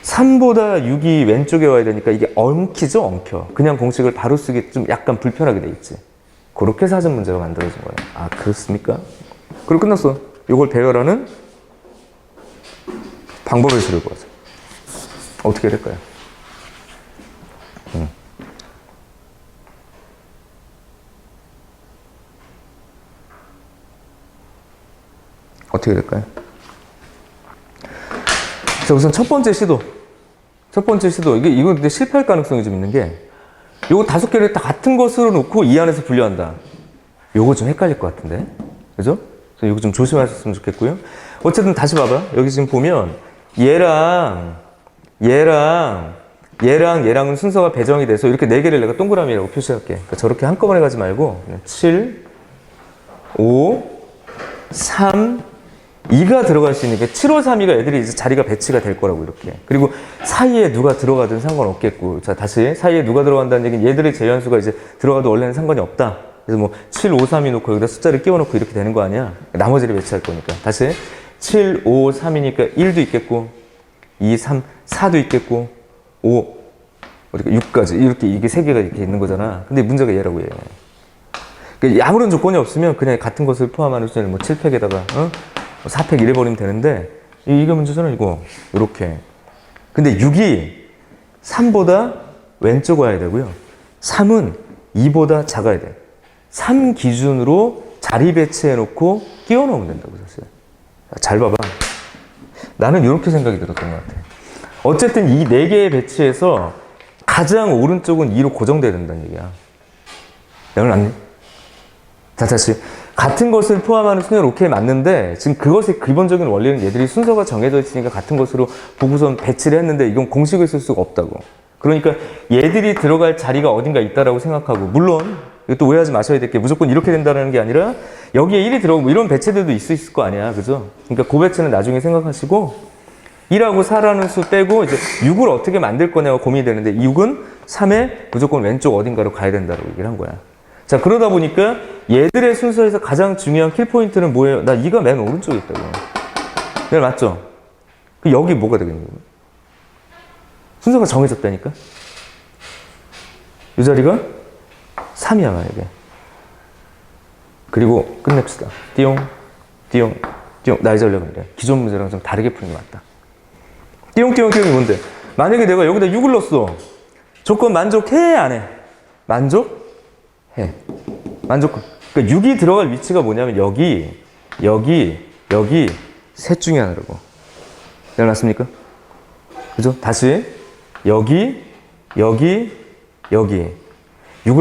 3보다 6이 왼쪽에 와야 되니까 이게 엉키죠? 엉켜. 그냥 공식을 바로 쓰기 좀 약간 불편하게 돼 있지. 그렇게 사전 문제가 만들어진 거예요. 아, 그렇습니까? 그리고 끝났어. 이걸 배열하는 방법을 수를 구하자. 어떻게 될까요? 어떻게 될까요? 자, 우선 첫 번째 시도. 이거 근데 실패할 가능성이 좀 있는 게, 요거 5개를 다 같은 것으로 놓고 이 안에서 분류한다. 요거 좀 헷갈릴 것 같은데. 그죠? 그래서 이거 좀 조심하셨으면 좋겠고요. 어쨌든 다시 봐봐. 여기 지금 보면, 얘랑은 순서가 배정이 돼서 이렇게 4개를 내가 동그라미라고 표시할게. 그러니까 저렇게 한꺼번에 가지 말고, 7, 5, 3, 2가 들어갈 수 있는 게 7, 5, 3, 2가 애들이 이제 자리가 배치가 될 거라고 이렇게. 그리고 사이에 누가 들어가든 상관없겠고. 자, 다시 사이에 누가 들어간다는 얘기는 얘들의 제연수가 이제 들어가도 원래는 상관이 없다. 그래서 뭐 7, 5, 3이 놓고 여기다 숫자를 끼워 놓고 이렇게 되는 거 아니야. 나머지를 배치할 거니까. 다시 7, 5, 3이니까 1도 있겠고 2, 3, 4도 있겠고 5, 어디가 6까지 이렇게 이게 세 개가 이렇게 있는 거잖아. 근데 문제가 얘라고 얘. 그러니까 아무런 조건이 없으면 그냥 같은 것을 포함하는 수준을 뭐 7팩에다가 4팩 이래버리면 되는데 이게 문제잖아 이거 이렇게. 근데 6이 3보다 왼쪽 와야 되고요. 3은 2보다 작아야 돼. 3 기준으로 자리 배치해 놓고 끼워 넣으면 된다고 사실. 잘 봐봐. 나는 이렇게 생각이 들었던 것 같아. 어쨌든 이 4개의 배치에서 가장 오른쪽은 2로 고정돼야 된다는 얘기야. 여러분 맞니? 자, 다시. 같은 것을 포함하는 순위는 오케이 맞는데 지금 그것의 기본적인 원리는 얘들이 순서가 정해져 있으니까 같은 것으로 보고선 배치를 했는데 이건 공식을 쓸 수가 없다고. 그러니까 얘들이 들어갈 자리가 어딘가 있다라고 생각하고, 물론 이것도 오해하지 마셔야 될 게 무조건 이렇게 된다는 게 아니라 여기에 1이 들어오고 이런 배치들도 있을 거 아니야. 그죠? 그러니까 그 배치는 나중에 생각하시고 1하고 4라는 수 빼고 이제 6을 어떻게 만들 거냐가 고민이 되는데 6은 3의 무조건 왼쪽 어딘가로 가야 된다고 얘기를 한 거야. 자, 그러다 보니까 얘들의 순서에서 가장 중요한 킬포인트는 뭐예요? 나 2가 맨 오른쪽에 있다고. 네, 맞죠? 그 여기 뭐가 되겠냐고. 순서가 정해졌다니까? 이 자리가 3이야, 만약에. 그리고 끝냅시다. 띠용, 띠용, 띠용. 나이 전략은 이래. 기존 문제랑 좀 다르게 푸는 게 맞다. 띠용, 띠용, 띠용이 뭔데? 만약에 내가 여기다 6을 넣었어. 조건 만족해? 안 해? 만족? 해. 만족. 그러니까 6이 들어갈 위치가 뭐냐면 여기 셋 중에 하나라고. 내려놨습니까? 그죠? 다시 여기 6을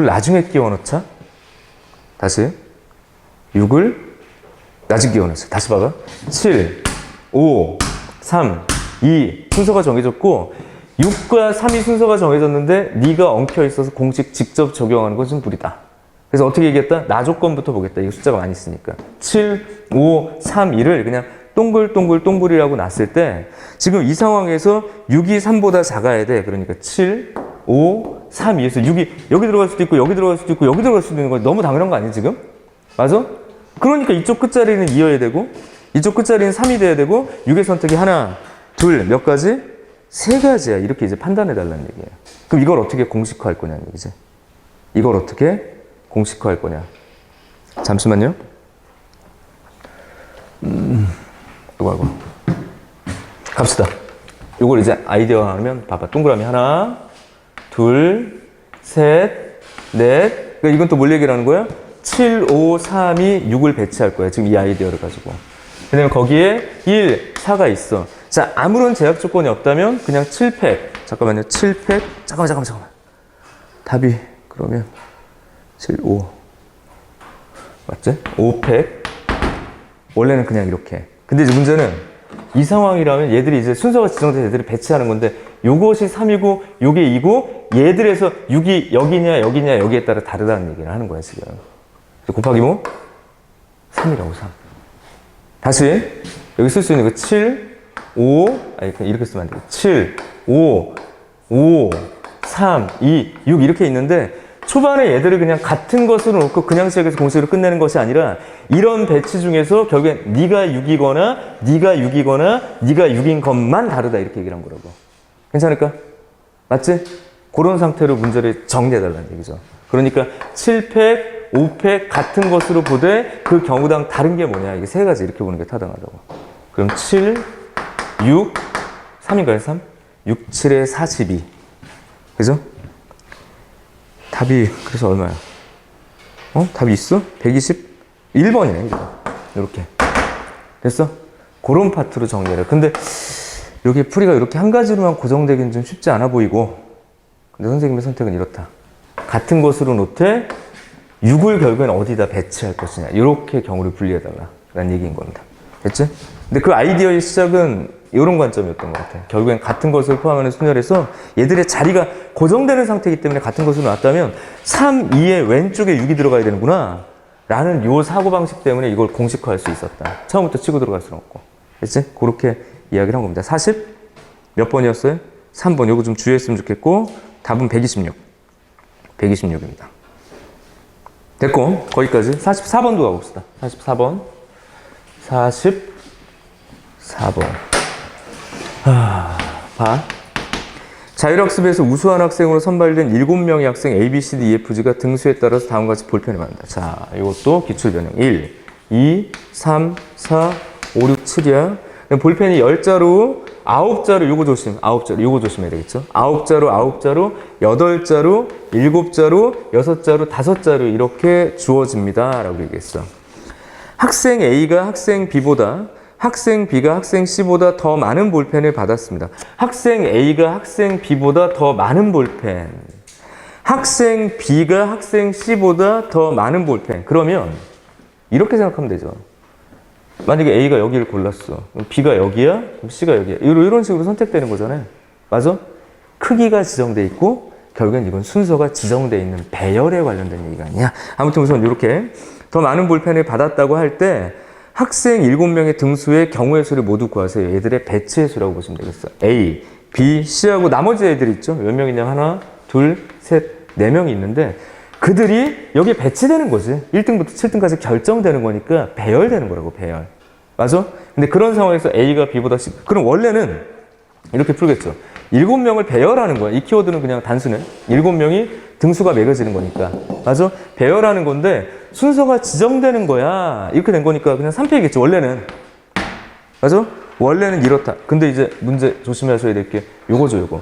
나중에 끼워 넣자. 다시 6을 나중에 끼워 넣자. 다시 봐봐. 7, 5, 3, 2 순서가 정해졌고 6과 3이 순서가 정해졌는데 네가 엉켜 있어서 공식 직접 적용하는 건 좀 무리다. 그래서 어떻게 얘기했다? 나 조건부터 보겠다. 이거 숫자가 많이 있으니까. 7, 5, 3, 2를 그냥 동글동글이라고 놨을 때 지금 이 상황에서 6이 3보다 작아야 돼. 그러니까 7, 5, 3, 2에서 6이 여기 들어갈 수도 있고 여기 들어갈 수도 있고 여기 들어갈 수도 있는 거 너무 당연한 거 아니야 지금? 맞아? 그러니까 이쪽 끝자리는 2여야 되고 이쪽 끝자리는 3이 돼야 되고 6의 선택이 하나, 둘, 몇 가지? 3가지야. 이렇게 이제 판단해 달라는 얘기예요. 그럼 이걸 어떻게 공식화할 거냐는 얘기지. 이걸 어떻게 공식화할 거냐. 잠시만요. 이거 갑시다. 이걸 이제 아이디어하면 봐봐. 동그라미 하나, 둘, 셋, 넷. 그러니까 이건 또 뭘 얘기를 하는 거야? 7, 5, 3이 6을 배치할 거야. 지금 이 아이디어를 가지고. 왜냐면 거기에 1, 4가 있어. 자, 아무런 제약 조건이 없다면 그냥 7팩. 잠깐만요. 7팩. 잠깐만. 답이 그러면 7, 5. 맞지? 5팩. 원래는 그냥 이렇게. 근데 이제 문제는 이 상황이라면 얘들이 이제 순서가 지정돼서 얘들을 배치하는 건데 요것이 3이고 요게 2고 얘들에서 6이 여기냐 여기에 따라 다르다는 얘기를 하는 거야 지금. 곱하기 뭐? 3이라고 3. 다시 여기 쓸 수 있는 거 7, 5 아니 이렇게 쓰면 안 돼. 7, 5, 3, 2, 6 이렇게 있는데 초반에 얘들을 그냥 같은 것으로 놓고 그냥 시작해서 공식으로 끝내는 것이 아니라 이런 배치 중에서 결국엔 네가 6이거나 네가 6인 것만 다르다 이렇게 얘기를 한 거라고. 괜찮을까? 맞지? 그런 상태로 문제를 정리해달라는 얘기죠. 그러니까 7팩, 5팩 같은 것으로 보되 그 경우당 다른 게 뭐냐. 이게 3가지 이렇게 보는 게 타당하다고. 그럼 7, 6, 3인가요? 3? 6, 7에 42. 그죠? 답이 그래서 얼마야? 답이 있어? 121번이네. 이렇게. 됐어? 그런 파트로 정리해라. 근데 여기 풀이가 이렇게 한 가지로만 고정되기는 좀 쉽지 않아 보이고 근데 선생님의 선택은 이렇다. 같은 것으로 놓되 6을 결국엔 어디다 배치할 것이냐. 이렇게 경우를 분리해달라. 라는 얘기인 겁니다. 됐지? 근데 그 아이디어의 시작은 이런 관점이었던 것 같아요. 결국엔 같은 것을 포함하는 순열에서 얘들의 자리가 고정되는 상태이기 때문에 같은 것으로 놨다면 3, 2의 왼쪽에 6이 들어가야 되는구나. 라는 요 사고방식 때문에 이걸 공식화할 수 있었다. 처음부터 치고 들어갈 수는 없고. 그치? 그렇게 이야기를 한 겁니다. 40 몇 번이었어요? 3번. 요거 좀 주의했으면 좋겠고, 답은 126. 126입니다. 됐고, 거기까지. 44번도 가봅시다. 44번. 44번. 봐. 자율학습에서 우수한 학생으로 선발된 7명의 학생 A, B, C, D, E, F, G가 등수에 따라서 다음과 같이 볼펜을 만든다. 자, 이것도 기출변형. 1, 2, 3, 4, 5, 6, 7이야. 볼펜이 10자루, 9자루, 요거 조심. 9자루, 요거 조심해야 되겠죠? 9자루, 9자루, 8자루, 7자루, 6자루, 5자루 이렇게 주어집니다. 라고 얘기했어. 학생 A가 학생 B보다 학생 B가 학생 C보다 더 많은 볼펜을 받았습니다. 학생 A가 학생 B보다 더 많은 볼펜. 학생 B가 학생 C보다 더 많은 볼펜. 그러면 이렇게 생각하면 되죠. 만약에 A가 여기를 골랐어. 그럼 B가 여기야? 그럼 C가 여기야. 이런 식으로 선택되는 거잖아요. 맞아? 크기가 지정돼 있고 결국엔 이건 순서가 지정돼 있는 배열에 관련된 얘기가 아니야. 아무튼 우선 이렇게 더 많은 볼펜을 받았다고 할 때 학생 7명의 등수의 경우의 수를 모두 구하세요. 얘들의 배치의 수라고 보시면 되겠어. A, B, C하고 나머지 애들 있죠. 몇 명 있냐? 하나, 둘, 셋, 4명이 있는데 그들이 여기에 배치되는 거지. 1등부터 7등까지 결정되는 거니까 배열되는 거라고, 배열. 맞아? 근데 그런 상황에서 A가 B보다 C, 그럼 원래는 이렇게 풀겠죠. 7명을 배열하는 거야. 이 키워드는 그냥 단순해. 7명이 등수가 매겨지는 거니까. 맞아? 배열하는 건데 순서가 지정되는 거야. 이렇게 된 거니까 그냥 3패이겠지, 원래는. 맞아? 원래는 이렇다. 근데 이제 문제 조심하셔야 될 게 요거죠, 요거.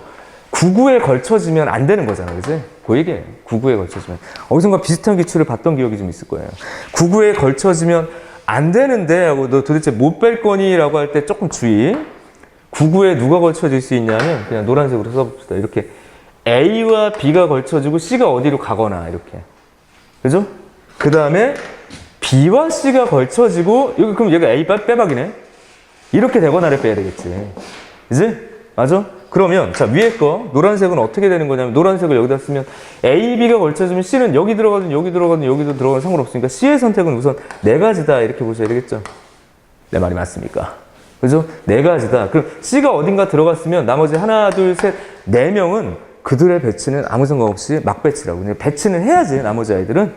9구에 걸쳐지면 안 되는 거잖아, 그지? 그 얘기예요. 9구에 걸쳐지면. 어디선가 비슷한 기출을 봤던 기억이 좀 있을 거예요. 9구에 걸쳐지면 안 되는데 하고 너 도대체 못 뺄 거니? 라고 할 때 조금 주의. 9구에 누가 걸쳐질 수 있냐면 그냥 노란색으로 써봅시다. 이렇게 A와 B가 걸쳐지고 C가 어디로 가거나 이렇게. 그죠? 그 다음에 B와 C가 걸쳐지고 여기 그럼 얘가 A 빼박이네. 이렇게 되거나를 빼야 되겠지. 그지? 맞아? 그러면 자 위에 거 노란색은 어떻게 되는 거냐면 노란색을 여기다 쓰면 A, B가 걸쳐지면 C는 여기 들어가든 여기 들어가든 여기도 들어가든 상관없으니까 C의 선택은 우선 4가지다 이렇게 보셔야 되겠죠. 내 말이 맞습니까? 그죠? 4가지다. 그럼 C가 어딘가 들어갔으면 나머지 하나, 둘, 셋, 4명은 그들의 배치는 아무 생각 없이 막 배치라고. 그냥 배치는 해야지, 나머지 아이들은.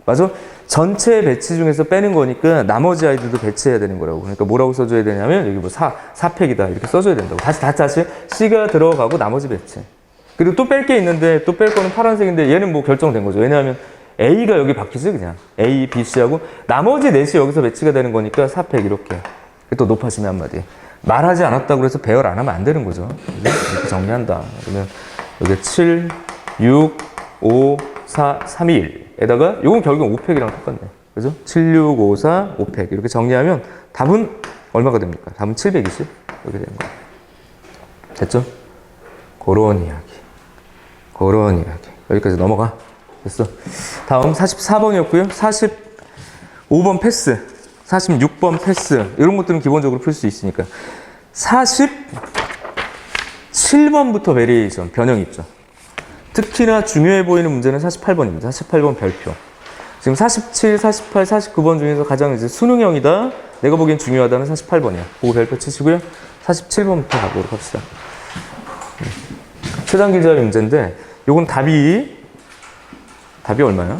맞아? 전체 배치 중에서 빼는 거니까 나머지 아이들도 배치해야 되는 거라고. 그러니까 뭐라고 써줘야 되냐면 여기 뭐 4팩이다. 이렇게 써줘야 된다고. 다시 C가 들어가고 나머지 배치. 그리고 또 뺄 게 있는데 또 뺄 거는 파란색인데 얘는 뭐 결정된 거죠. 왜냐하면 A가 여기 바뀌지, 그냥. A, B, C하고 나머지 넷이 여기서 배치가 되는 거니까 4팩 이렇게. 또 높아지면 한마디. 말하지 않았다고 해서 배열 안 하면 안 되는 거죠. 이렇게 정리한다. 그러면 여기 7, 6, 5, 4, 3, 2, 1에다가 요건 결국은 5팩이랑 똑같네. 그죠? 7, 6, 5, 4, 5팩. 이렇게 정리하면 답은 얼마가 됩니까? 답은 720. 이렇게 되는 거예요. 됐죠? 그런 이야기. 그런 이야기. 여기까지 넘어가. 됐어. 다음 44번이었고요. 45번 패스. 46번 패스. 이런 것들은 기본적으로 풀 수 있으니까. 47번부터 베리에이션, 변형이 있죠. 특히나 중요해 보이는 문제는 48번입니다. 48번 별표. 지금 47, 48, 49번 중에서 가장 이제 수능형이다. 내가 보기엔 중요하다는 48번이야. 그거 별표 치시고요. 47번부터 가보도록 합시다. 최단 기자의 문제인데, 요건 답이 얼마야?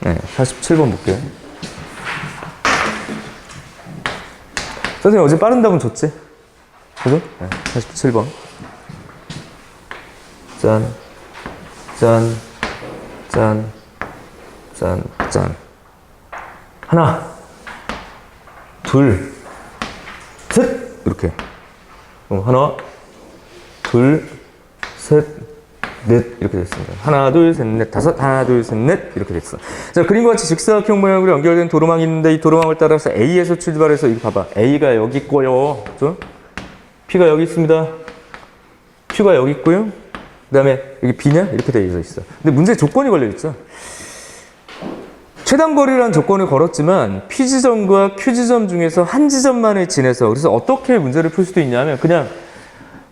네, 47번 볼게요. 선생님 어제 빠른 답은 줬지? 그죠? 네, 47번. 짠, 짠, 짠, 짠, 짠. 하나, 둘, 셋! 이렇게. 하나, 둘, 셋, 넷. 이렇게 됐습니다. 하나, 둘, 셋, 넷, 다섯. 하나, 둘, 셋, 넷. 이렇게 됐어. 자, 그림과 같이 직사각형 모양으로 연결된 도로망이 있는데 이 도로망을 따라서 A에서 출발해서 이거 봐봐. A가 여기 있고요. 그죠? P가 여기 있습니다. Q가 여기 있고요. 그 다음에 여기 B냐? 이렇게 되어 있어. 근데 문제에 조건이 걸려 있죠. 최단거리라는 조건을 걸었지만 P 지점과 Q 지점 중에서 한 지점만을 지내서 그래서 어떻게 문제를 풀 수도 있냐면 그냥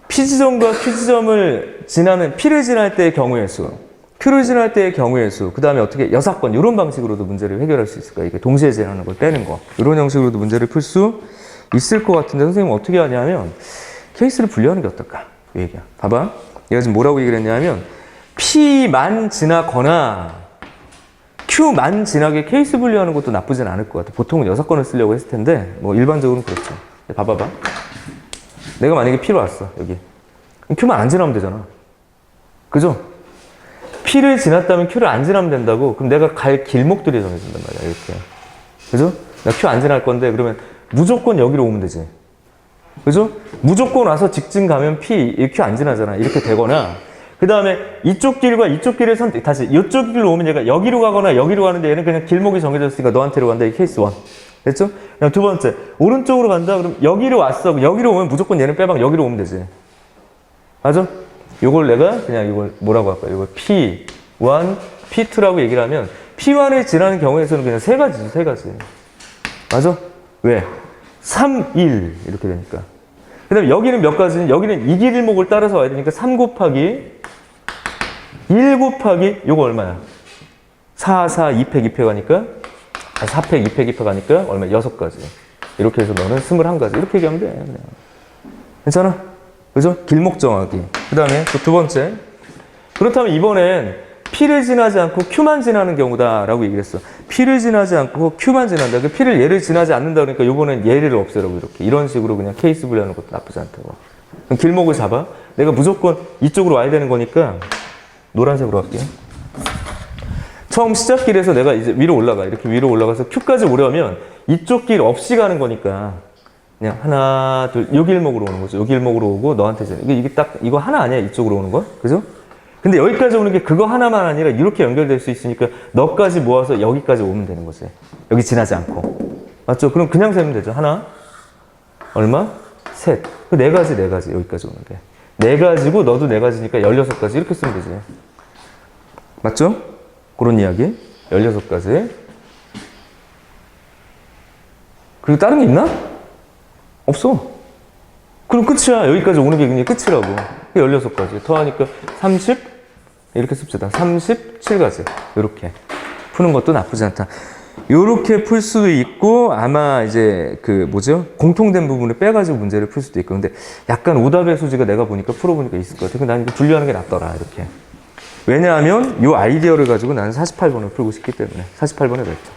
P 지점과 Q 지점을 지나는 P를 지날 때의 경우의 수 Q를 지날 때의 경우의 수, 그 다음에 어떻게 6번 이런 방식으로도 문제를 해결할 수 있을까? 이게 동시에 지나는 걸 빼는 거. 이런 형식으로도 문제를 풀 수 있을 것 같은데 선생님은 어떻게 하냐면 케이스를 분류하는 게 어떨까? 이 얘기야. 봐봐. 얘가 지금 뭐라고 얘기를 했냐면 P만 지나거나 Q만 지나게 케이스 분류하는 것도 나쁘진 않을 것 같아. 보통은 6건을 쓰려고 했을 텐데 뭐 일반적으로는 그렇죠. 봐봐봐. 내가 만약에 P로 왔어. 여기. Q만 안 지나면 되잖아. 그죠? P를 지났다면 Q를 안 지나면 된다고. 그럼 내가 갈 길목들이 정해진단 말이야. 이렇게. 그죠? 나 Q 안 지날 건데 그러면 무조건 여기로 오면 되지. 그죠? 무조건 와서 직진 가면 Q 안 지나잖아. 이렇게 되거나 그 다음에 이쪽 길과 이쪽 길을 선택, 다시 이쪽 길로 오면 얘가 여기로 가거나 여기로 가는데 얘는 그냥 길목이 정해졌으니까 너한테로 간다. 이 케이스 1. 됐죠? 그럼 두 번째, 오른쪽으로 간다. 그럼 여기로 왔어. 여기로 오면 무조건 얘는 빼박 여기로 오면 되지. 맞아? 요걸 내가 그냥 이걸 뭐라고 할까? 이걸 P1, P2라고 얘기를 하면 P1을 지나는 경우에서는 그냥 세 가지죠. 세 가지. 맞아? 왜? 3, 1 이렇게 되니까. 그 다음에 여기는 몇 가지는 여기는 이 길목을 따라서 와야 되니까 3 곱하기 1 곱하기 요거 얼마야? 4, 4, 2팩, 2팩 하니까 4팩, 2팩, 2팩 하니까 얼마? 6가지. 이렇게 해서 너는 21가지. 이렇게 얘기하면 돼. 그냥. 괜찮아? 그죠? 길목 정하기. 그 다음에 또 두 번째. 그렇다면 이번엔 P를 지나지 않고 Q만 지나는 경우다 라고 얘기를 했어. P를 지나지 않고 Q만 지난다. 그 P를 얘를 지나지 않는다 그러니까 이번엔 얘를 없애라고 이렇게. 이런 식으로 그냥 케이스 분류하는 것도 나쁘지 않다고. 그럼 길목을 잡아. 내가 무조건 이쪽으로 와야 되는 거니까 노란색으로 할게요. 처음 시작길에서 내가 이제 위로 올라가. 이렇게 위로 올라가서 Q까지 오려면 이쪽 길 없이 가는 거니까 그냥 하나, 둘, 요 길목으로 오는 거죠. 요 길목으로 오고 너한테 이게 딱 이거 하나 아니야? 이쪽으로 오는 거? 그죠? 근데 여기까지 오는 게 그거 하나만 아니라 이렇게 연결될 수 있으니까 너까지 모아서 여기까지 오면 되는 거지. 여기 지나지 않고. 맞죠? 그럼 그냥 세면 되죠. 하나, 얼마? 셋. 그 네 가지 여기까지 오는 게. 네 가지고 너도 네 가지니까 16가지 이렇게 쓰면 되지. 맞죠? 그런 이야기. 16가지. 그리고 다른 게 있나? 없어. 그럼 끝이야. 여기까지 오는 게 그냥 끝이라고. 16가지. 더하니까 30? 이렇게 씁시다. 37가지. 이렇게 푸는 것도 나쁘지 않다. 이렇게 풀 수도 있고, 아마 이제 그 뭐죠? 공통된 부분을 빼가지고 문제를 풀 수도 있고. 근데 약간 오답의 소지가 내가 보니까 풀어보니까 있을 것 같아. 근데 난 이거 분류하는 게 낫더라. 이렇게. 왜냐하면 이 아이디어를 가지고 나는 48번을 풀고 싶기 때문에. 48번에 냈죠.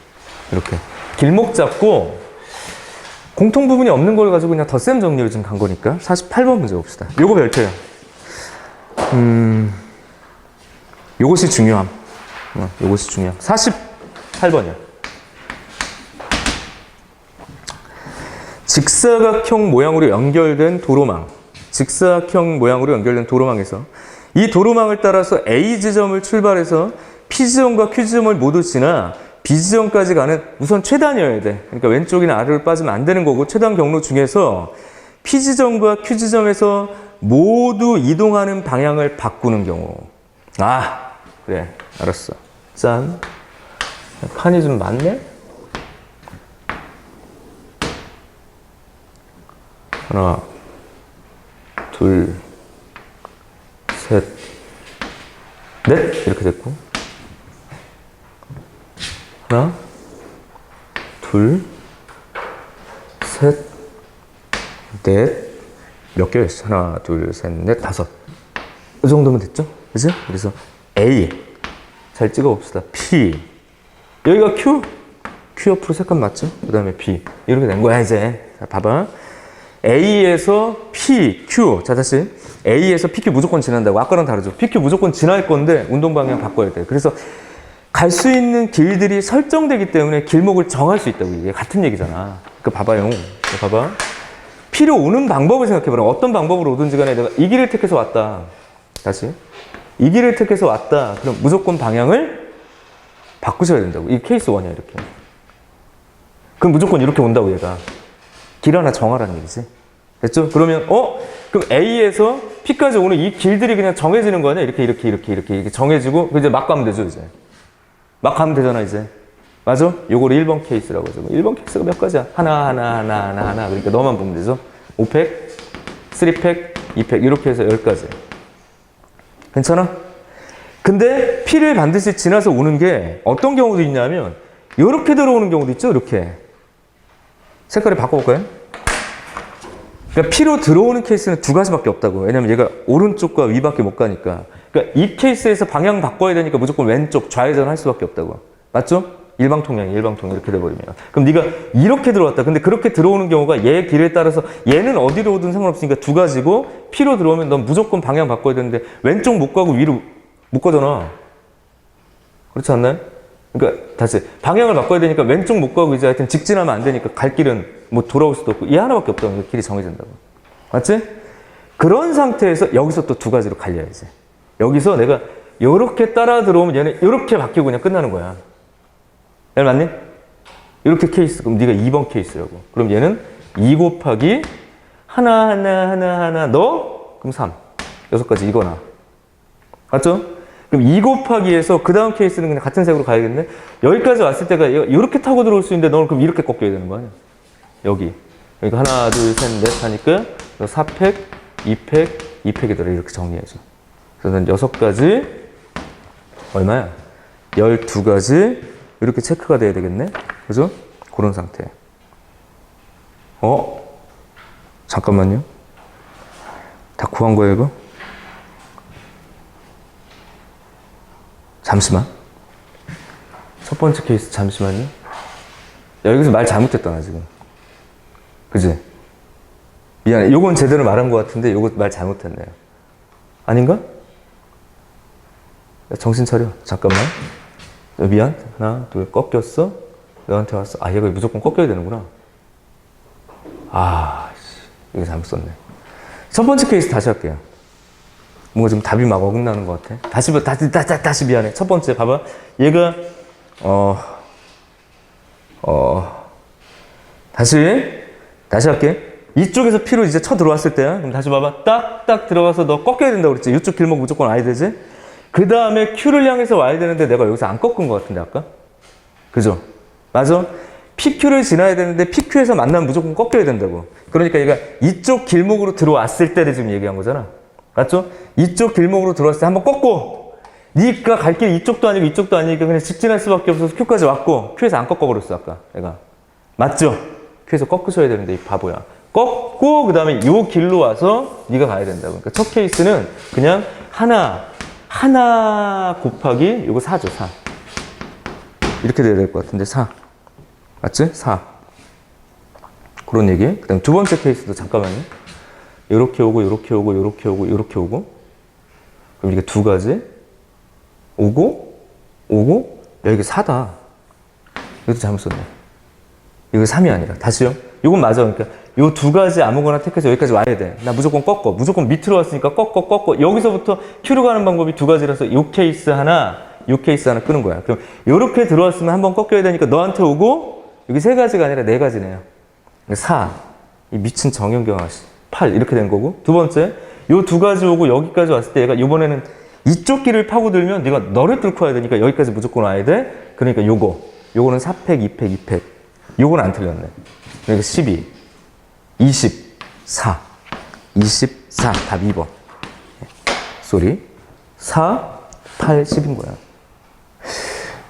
이렇게. 길목 잡고, 공통 부분이 없는 걸 가지고 그냥 덧셈 정리를 좀 간 거니까 48번 문제 봅시다. 요거 별표야. 요것이 중요함. 요것이 중요함. 48번이야. 직사각형 모양으로 연결된 도로망. 직사각형 모양으로 연결된 도로망에서 이 도로망을 따라서 A 지점을 출발해서 P 지점과 Q 지점을 모두 지나 B 지점까지 가는 우선 최단이어야 돼. 그러니까 왼쪽이나 아래로 빠지면 안 되는 거고 최단 경로 중에서 P 지점과 Q 지점에서 모두 이동하는 방향을 바꾸는 경우. 아, 그래. 알았어. 짠. 판이 좀 많네? 하나, 둘, 셋, 넷. 이렇게 됐고. 하나, 둘, 셋, 넷. 몇 개였어? 하나, 둘, 셋, 넷, 다섯. 이 정도면 됐죠? 그죠? 그래서 A. 잘 찍어 봅시다. P. 여기가 Q. Q 옆으로 색깔 맞죠? 그 다음에 B. 이렇게 된 거야, 이제. 자, 봐봐. A에서 P, Q. 자, 다시. A에서 PQ 무조건 지난다고. 아까랑 다르죠? PQ 무조건 지날 건데 운동 방향 바꿔야 돼. 그래서 갈 수 있는 길들이 설정되기 때문에 길목을 정할 수 있다고. 이게 같은 얘기잖아. 그러니까 봐봐요. 봐봐. P로 오는 방법을 생각해봐라. 어떤 방법으로 오든지 간에 내가 이 길을 택해서 왔다. 다시. 이 길을 택해서 왔다. 그럼 무조건 방향을 바꾸셔야 된다고. 이게 케이스 1이야, 이렇게. 그럼 무조건 이렇게 온다고, 얘가. 길 하나 정하라는 얘기지. 됐죠? 그러면, 그럼 A에서 P까지 오는 이 길들이 그냥 정해지는 거 아니야? 이렇게 정해지고, 이제 막 가면 되죠, 이제. 막 가면 되잖아, 이제. 맞아? 요거를 1번 케이스라고 하죠. 1번 케이스가 몇 가지야? 하나. 그러니까 너만 보면 되죠? 5팩, 3팩, 2팩, 이렇게 해서 10가지. 괜찮아? 근데 P를 반드시 지나서 오는 게 어떤 경우도 있냐면 이렇게 들어오는 경우도 있죠. 이렇게. 색깔을 바꿔볼까요? 그러니까 P로 들어오는 케이스는 두 가지밖에 없다고. 왜냐면 얘가 오른쪽과 위밖에 못 가니까. 그러니까 이 케이스에서 방향 바꿔야 되니까 무조건 왼쪽 좌회전 할 수밖에 없다고. 맞죠? 일방통행 이렇게 돼버리면. 그럼 네가 이렇게 들어왔다. 근데 그렇게 들어오는 경우가 얘 길에 따라서 얘는 어디로 오든 상관없으니까 두 가지고 P로 들어오면 넌 무조건 방향 바꿔야 되는데 왼쪽 못 가고 위로 못 가잖아. 그렇지 않나요? 그러니까 다시 방향을 바꿔야 되니까 왼쪽 못 가고 이제 하여튼 직진하면 안 되니까 갈 길은 뭐 돌아올 수도 없고 얘 하나밖에 없다고. 길이 정해진다고. 맞지? 그런 상태에서 여기서 또 두 가지로 갈려야지. 여기서 내가 요렇게 따라 들어오면 얘는 요렇게 바뀌고 그냥 끝나는 거야. 잘 맞니? 이렇게 케이스. 그럼 네가 2번 케이스라고. 그럼 얘는 2 곱하기 하나 너 그럼 3. 6가지 이거나. 맞죠? 그럼 2 곱하기에서 그 다음 케이스는 그냥 같은 색으로 가야겠네? 여기까지 왔을 때가 이렇게 타고 들어올 수 있는데 너는 그럼 이렇게 꺾여야 되는 거 아니야? 여기. 그러니까 하나, 둘, 셋, 넷 하니까 4팩, 2팩, 2팩이더라. 이렇게 정리해줘. 그래서 6가지 얼마야? 12가지 이렇게 체크가 돼야 되겠네? 그죠? 그런 상태. 잠깐만요. 다 구한 거예요, 이거? 잠시만. 첫 번째 케이스 잠시만요. 야, 여기서 말 잘못했다, 나 지금. 그지? 미안해. 요건 제대로 말한 것 같은데 요거 말 잘못했네요. 아닌가? 야, 정신 차려. 잠깐만. 미안. 하나, 둘, 꺾였어. 너한테 왔어. 아, 얘가 무조건 꺾여야 되는구나. 아, 이거 잘못 썼네. 첫 번째 케이스 다시 할게요. 뭔가 좀 답이 막 어긋나는 것 같아. 다시 미안해. 첫 번째, 봐봐. 얘가, 다시 할게. 이쪽에서 P로 이제 쳐 들어왔을 때야. 그럼 다시 봐봐. 딱 들어가서 너 꺾여야 된다고 그랬지. 이쪽 길목 무조건 와야 되지. 그 다음에 Q를 향해서 와야 되는데 내가 여기서 안 꺾은 것 같은데, 아까? 그죠? 맞아? PQ를 지나야 되는데 PQ에서 만나면 무조건 꺾여야 된다고. 그러니까 얘가 이쪽 길목으로 들어왔을 때를 지금 얘기한 거잖아. 맞죠? 이쪽 길목으로 들어왔을 때 한번 꺾고 니가 갈 길이 이쪽도 아니고 이쪽도 아니니까 그냥 직진할 수밖에 없어서 Q까지 왔고 Q에서 안 꺾어버렸어, 아까 얘가. 맞죠? Q에서 꺾으셔야 되는데 이 바보야. 꺾고 그 다음에 요 길로 와서 네가 가야 된다고. 그러니까 첫 케이스는 그냥 하나 곱하기 요거 4죠, 4. 이렇게 돼야 될 것 같은데 4. 맞지? 4. 그런 얘기. 그 다음 두 번째 케이스도 잠깐만요. 요렇게 오고 요렇게 오고 요렇게 오고 요렇게 오고 그럼 이게 두 가지 오고 야 이게 4다. 이것도 잘못 썼네. 이거 3이 아니라 다시요. 이건 맞아. 그러니까 요 두 가지 아무거나 택해서 여기까지 와야 돼. 나 무조건 꺾어. 무조건 밑으로 왔으니까 꺾어. 여기서부터 Q로 가는 방법이 두 가지라서 요 케이스 하나 끄는 거야. 그럼 요렇게 들어왔으면 한번 꺾여야 되니까 너한테 오고 여기 세 가지가 아니라 네 가지네요. 4. 이 미친 정연경아 씨. 8 이렇게 된 거고. 두 번째 요 두 가지 오고 여기까지 왔을 때 얘가 이번에는 이쪽 길을 파고들면 네가 너를 뚫고 와야 되니까 여기까지 무조건 와야 돼. 그러니까 요거는 4팩, 2팩. 요건 안 틀렸네. 그러니까 12, 24, 24 답 2번. 쏘리. 4, 8, 10인 거야.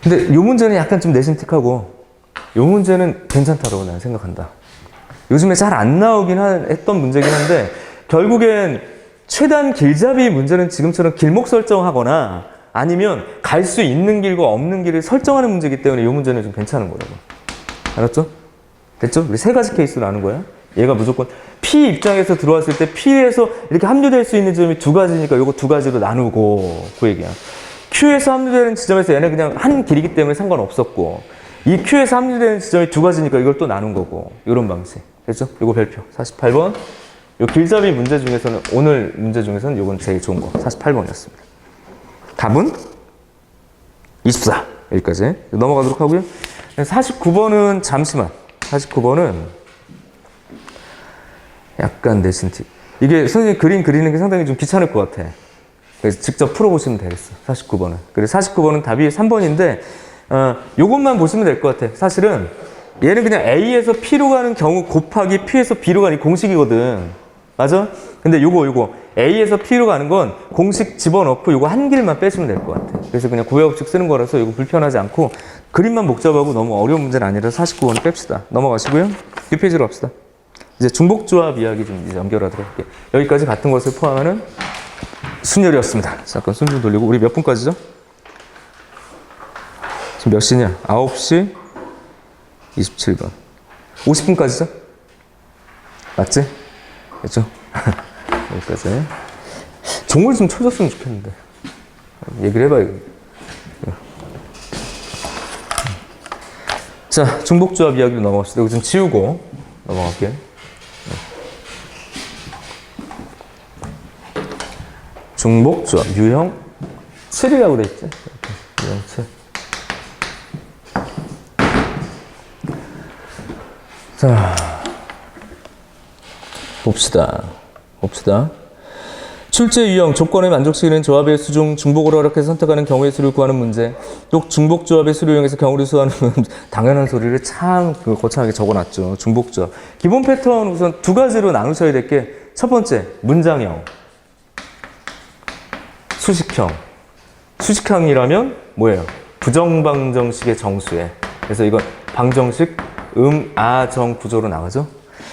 근데 요 문제는 약간 좀 내심틱하고 요 문제는 괜찮다고 나는 생각한다. 요즘에 잘 안 나오긴 했던 문제긴 한데 결국엔 최단 길잡이 문제는 지금처럼 길목 설정하거나 아니면 갈 수 있는 길과 없는 길을 설정하는 문제이기 때문에 이 문제는 좀 괜찮은 거라고. 알았죠? 됐죠? 우리 세 가지 케이스로 아는 거야. 얘가 무조건 P 입장에서 들어왔을 때 P에서 이렇게 합류될 수 있는 지점이 두 가지니까 요거 두 가지로 나누고 그 얘기야. Q에서 합류되는 지점에서 얘네 그냥 한 길이기 때문에 상관없었고 이 Q에서 합류되는 지점이 두 가지니까 이걸 또 나눈 거고 이런 방식. 됐죠? 요거 별표 48번. 요 길잡이 문제 중에서는 오늘 문제 중에서는 요건 제일 좋은 거 48번이었습니다. 답은 24 여기까지 넘어가도록 하고요. 49번은 잠시만. 49번은 약간 내신팁. 이게 선생님이 그림 그리는 게 상당히 좀 귀찮을 것 같아. 그래서 직접 풀어보시면 되겠어. 49번은. 그래서 49번은 답이 3번인데 요것만 보시면 될 것 같아. 사실은 얘는 그냥 A에서 P로 가는 경우 곱하기 P에서 B로 가는 공식이거든. 맞아? 근데 요거 A에서 P로 가는 건 공식 집어넣고 요거 한 길만 빼시면 될 것 같아. 그래서 그냥 구애법칙 쓰는 거라서 이거 불편하지 않고 그림만 복잡하고 너무 어려운 문제는 아니라서 49번은 뺍시다. 넘어가시고요. 뒷페이지로 갑시다. 이제 중복조합 이야기 좀 이제 연결하도록 할게요. 여기까지 같은 것을 포함하는 순열이었습니다. 잠깐 손 좀 돌리고 우리 몇 분까지죠? 지금 몇 시냐? 9시 27분. 50분까지죠? 맞지? 그렇죠? 여기까지. 종을 좀 쳐줬으면 좋겠는데. 얘기를 해봐야겠네. 자, 중복조합 이야기로 넘어갑시다. 이거 좀 지우고 넘어갈게요. 중복조합, 유형 7이라고 돼 있지? 유형 7. 자, 봅시다. 출제 유형, 조건을 만족시키는 조합의 수 중 중복을 허락해서 선택하는 경우의 수를 구하는 문제. 또 중복조합의 수를 이용해서 경우를 수하는 당연한 소리를 참 거창하게 적어놨죠. 중복조합. 기본 패턴 우선 두 가지로 나누셔야 될 게 첫 번째, 문장형. 수식형. 수식형이라면 뭐예요? 부정방정식의 정수에. 그래서 이건 방정식 아-정 구조로 나가죠.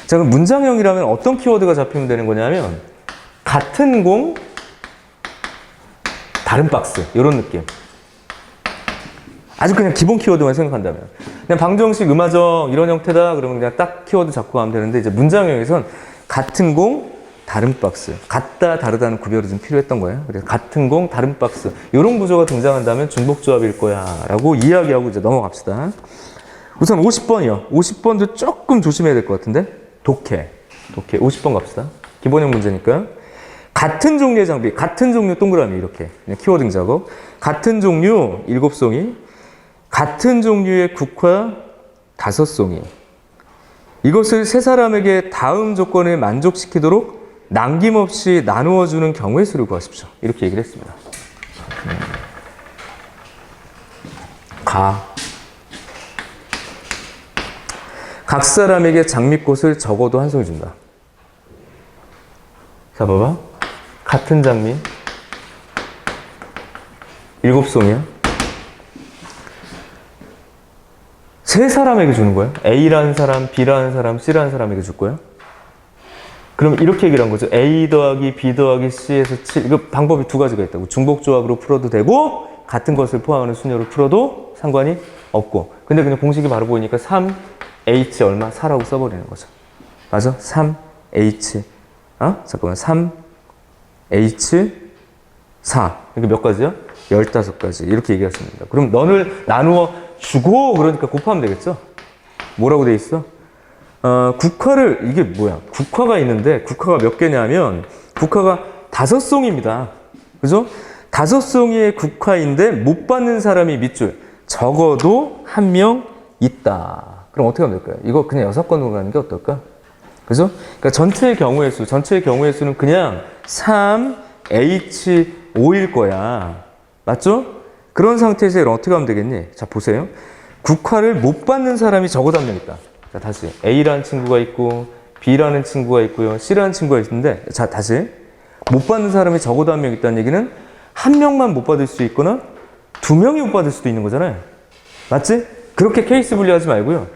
자, 그럼 문장형이라면 어떤 키워드가 잡히면 되는 거냐면 같은 공, 다른 박스 이런 느낌. 아주 그냥 기본 키워드만 생각한다면 그냥 방정식 음아정 이런 형태다 그러면 그냥 딱 키워드 잡고 가면 되는데 이제 문장형에선 같은 공, 다른 박스. 같다, 다르다는 구별이 좀 필요했던 거예요. 그래서 같은 공, 다른 박스. 이런 구조가 등장한다면 중복조합일 거야. 라고 이야기하고 이제 넘어갑시다. 우선 50번이요. 50번도 조금 조심해야 될 것 같은데. 독해. 50번 갑시다. 기본형 문제니까. 같은 종류의 장비, 같은 종류 동그라미 이렇게. 그냥 키워드 작업. 같은 종류 7송이. 같은 종류의 국화 5송이. 이것을 세 사람에게 다음 조건을 만족시키도록 남김없이 나누어주는 경우의 수를 구하십시오. 이렇게 얘기를 했습니다. 각 사람에게 장미꽃을 적어도 한 송이 준다. 자, 봐봐. 같은 장미 7송이야. 세 사람에게 주는 거야. A라는 사람, B라는 사람, C라는 사람에게 줄 거야. 그럼 이렇게 얘기를 한 거죠. A 더하기 B 더하기 C에서 7. 이거 방법이 두 가지가 있다고. 중복조합으로 풀어도 되고 같은 것을 포함하는 수녀로 풀어도 상관이 없고. 근데 그냥 공식이 바로 보이니까 3H 얼마? 4라고 써버리는 거죠. 맞아? 3H 잠깐만 3H 4. 이게 몇 가지야? 15가지. 이렇게 얘기하십니다. 그럼 너를 나누어 주고 그러니까 곱하면 되겠죠? 뭐라고 돼 있어? 국화를, 이게 뭐야? 국화가 있는데, 국화가 몇 개냐면, 국화가 5송입니다. 그죠? 5송이의 국화인데, 못 받는 사람이 밑줄. 적어도 한 명 있다. 그럼 어떻게 하면 될까요? 이거 그냥 6건으로 가는 게 어떨까? 그죠? 그러니까 전체의 경우의 수는 그냥 3H5일 거야. 맞죠? 그런 상태에서 이런 어떻게 하면 되겠니? 자, 보세요. 국화를 못 받는 사람이 적어도 한 명 있다. 자, 다시. A라는 친구가 있고, B라는 친구가 있고요. C라는 친구가 있는데, 자, 다시. 못 받는 사람이 적어도 한 명 있다는 얘기는 한 명만 못 받을 수 있거나 2명이 못 받을 수도 있는 거잖아요. 맞지? 그렇게 케이스 분리하지 말고요.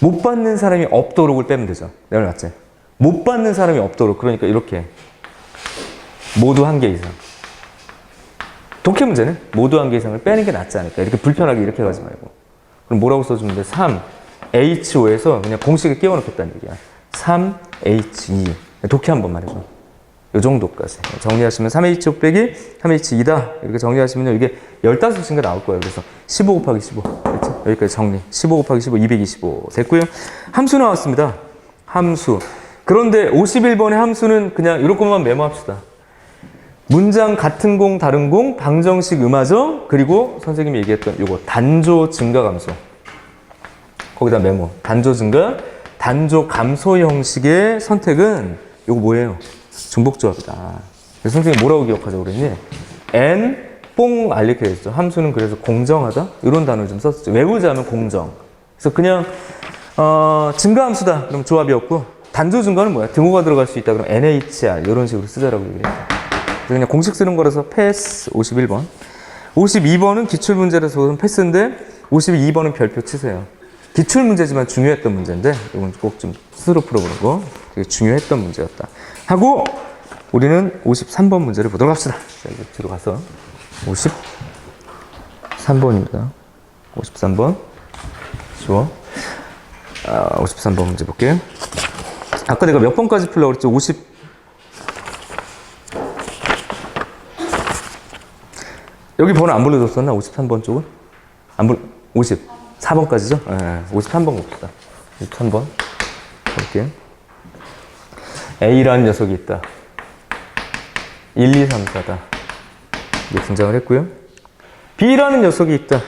못 받는 사람이 없도록을 빼면 되죠. 내 말 맞지? 못 받는 사람이 없도록. 그러니까 이렇게. 모두 1개 이상. 독해 문제는 모두 1개 이상을 빼는 게 낫지 않을까. 이렇게 불편하게 이렇게 가지 말고. 그럼 뭐라고 써주면 돼? 3H5에서 그냥 공식에 끼워 넣겠다는 얘기야. 3H2. 독해 한 번만 해줘. 요 정도까지. 정리하시면 3H5 빼기 3H2다. 이렇게 정리하시면 이게 15인가 나올 거예요. 그래서 15 곱하기 15. 그렇죠? 여기까지 정리. 15 곱하기 15, 225. 됐고요. 함수 나왔습니다. 함수. 그런데 51번의 함수는 그냥 이런 것만 메모합시다. 문장 같은 공, 다른 공, 방정식 음아정, 그리고 선생님이 얘기했던 요거 단조 증가 감소. 거기다 메모. 단조 증가, 단조 감소 형식의 선택은 요거 뭐예요? 중복조합이다. 그래서 선생님이 뭐라고 기억하자고 그랬니? N 뽕 이렇게 했죠. 함수는 그래서 공정하다? 이런 단어를 좀 썼었죠. 외우자면 공정. 그래서 그냥 증가함수다. 그럼 조합이었고, 단조 증가는 뭐야? 등호가 들어갈 수 있다 그러면 NHR 이런 식으로 쓰자라고 얘기를 했어. 그래서 그냥 공식 쓰는 거라서 패스 51번. 52번은 기출문제라서 패스인데 52번은 별표 치세요. 기출문제지만 중요했던 문제인데 이건 꼭 좀 스스로 풀어보는 거 되게 중요했던 문제였다 하고 우리는 53번 문제를 보도록 합시다. 자, 이제 뒤로 가서 53번입니다. 53번 쉬워. 53번 문제 볼게요. 아까 내가 몇 번까지 풀려고 그랬죠? 50 여기 번호 안 불러줬었나? 53번 쪽은? 54번까지죠? 네, 53번 봅시다. 53번 볼게요. A라는 녀석이 있다. 1, 2, 3, 4다. 이게 등장을 했고요. B라는 녀석이 있다.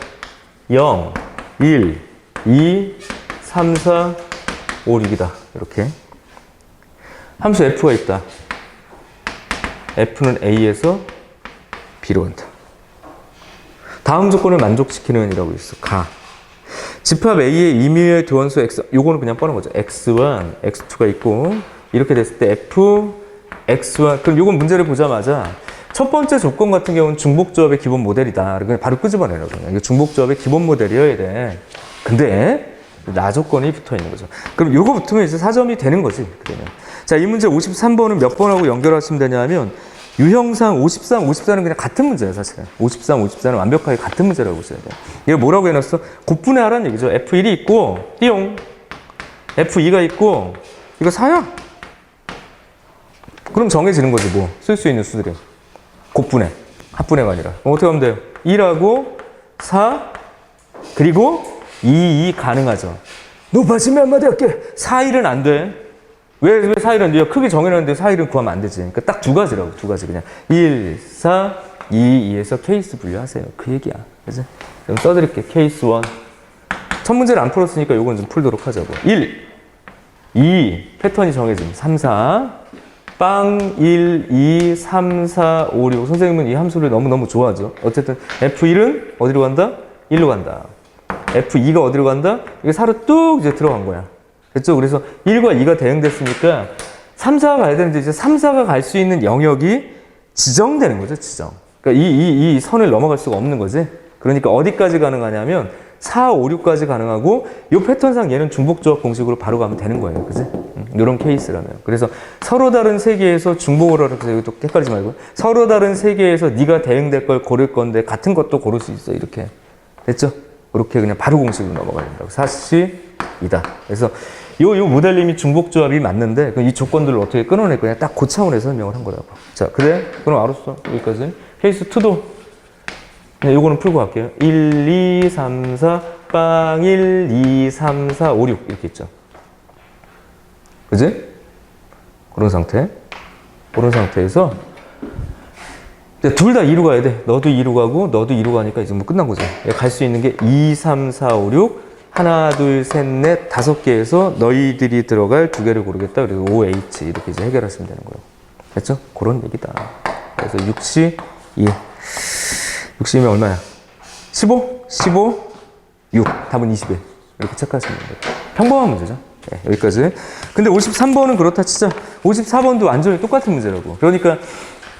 0, 1, 2, 3, 4, 5, 6이다. 이렇게. 함수 F가 있다. F는 A에서 B로 간다. 다음 조건을 만족시키는 이라고 있어. 가. 집합 A의 임의의 도원수 X, 요거는 그냥 뻔한 거죠. X1, X2가 있고, 이렇게 됐을 때 F, X1, 그럼 요건 문제를 보자마자 첫 번째 조건 같은 경우는 중복조합의 기본 모델이다. 그냥 바로 끄집어내라고. 이거 중복조합의 기본 모델이어야 돼. 근데, 나 조건이 붙어 있는 거죠. 그럼 요거 붙으면 이제 4점이 되는 거지. 그러면. 자, 이 문제 53번은 몇 번하고 연결하시면 되냐면, 유형상 53, 54는 그냥 같은 문제예요, 사실은. 53, 54는 완벽하게 같은 문제라고 보셔야 돼요. 이거 뭐라고 해놨어? 곱분해하라는 얘기죠. F1이 있고, 띠용. F2가 있고, 이거 4야. 그럼 정해지는 거지, 뭐. 쓸 수 있는 수들이. 곱분해. 합분해가 아니라. 그럼 어떻게 하면 돼요? 1하고 4, 그리고 2 가능하죠. 높아지면 한마디 할게. 4, 1은 안 돼. 왜 4일은 안 돼요? 크게 정해놨는데 4일은 구하면 안 되지. 그러니까 딱 두 가지라고, 두 가지. 그냥 1, 4, 2, 2에서 케이스 분류하세요. 그 얘기야. 그죠? 그럼 써드릴게. 케이스 1. 첫 문제를 안 풀었으니까 요건 좀 풀도록 하자고. 1, 2, 패턴이 정해짐. 3, 4, 빵, 1, 2, 3, 4, 5, 6. 선생님은 이 함수를 너무너무 좋아하죠. 어쨌든 F1은 어디로 간다? 1로 간다. F2가 어디로 간다? 이게 4로 뚝 이제 들어간 거야. 됐죠? 그래서 1과 2가 대응됐으니까 3, 4가 가야 되는데 이제 3, 4가 갈 수 있는 영역이 지정되는 거죠, 지정. 그러니까 이 선을 넘어갈 수가 없는 거지. 그러니까 어디까지 가능하냐면 4, 5, 6까지 가능하고 이 패턴상 얘는 중복조합 공식으로 바로 가면 되는 거예요. 그지? 이런 케이스라면. 그래서 서로 다른 세계에서 중복을 하라. 그래서 또 헷갈리지 말고. 서로 다른 세계에서 네가 대응될 걸 고를 건데 같은 것도 고를 수 있어. 이렇게. 됐죠? 이렇게 그냥 바로 공식으로 넘어가야 된다고. 사실이다. 그래서 요 모델님이 중복조합이 맞는데 그럼 이 조건들을 어떻게 끊어낼 거냐 딱 그 차원에서 설명을 한 거라고. 자, 그래? 그럼 알았어. 여기까지. 케이스 2도 네, 요거는 풀고 갈게요. 1, 2, 3, 4, 빵 1, 2, 3, 4, 5, 6 이렇게 있죠. 그지? 그런 상태. 그런 상태에서 둘 다 2로 가야 돼. 너도 2로 가고 너도 2로 가니까 이제 뭐 끝난 거죠. 갈 수 있는 게 2, 3, 4, 5, 6 하나, 둘, 셋, 넷, 5개에서 너희들이 들어갈 2개를 고르겠다. 그래서 OH 이렇게 이제 해결하시면 되는 거예요. 됐죠? 그런 얘기다. 그래서 62. 60이면 얼마야? 15? 15? 6. 답은 21. 이렇게 체크하시면 돼요. 평범한 문제죠. 네, 여기까지. 근데 53번은 그렇다 치자. 54번도 완전히 똑같은 문제라고. 그러니까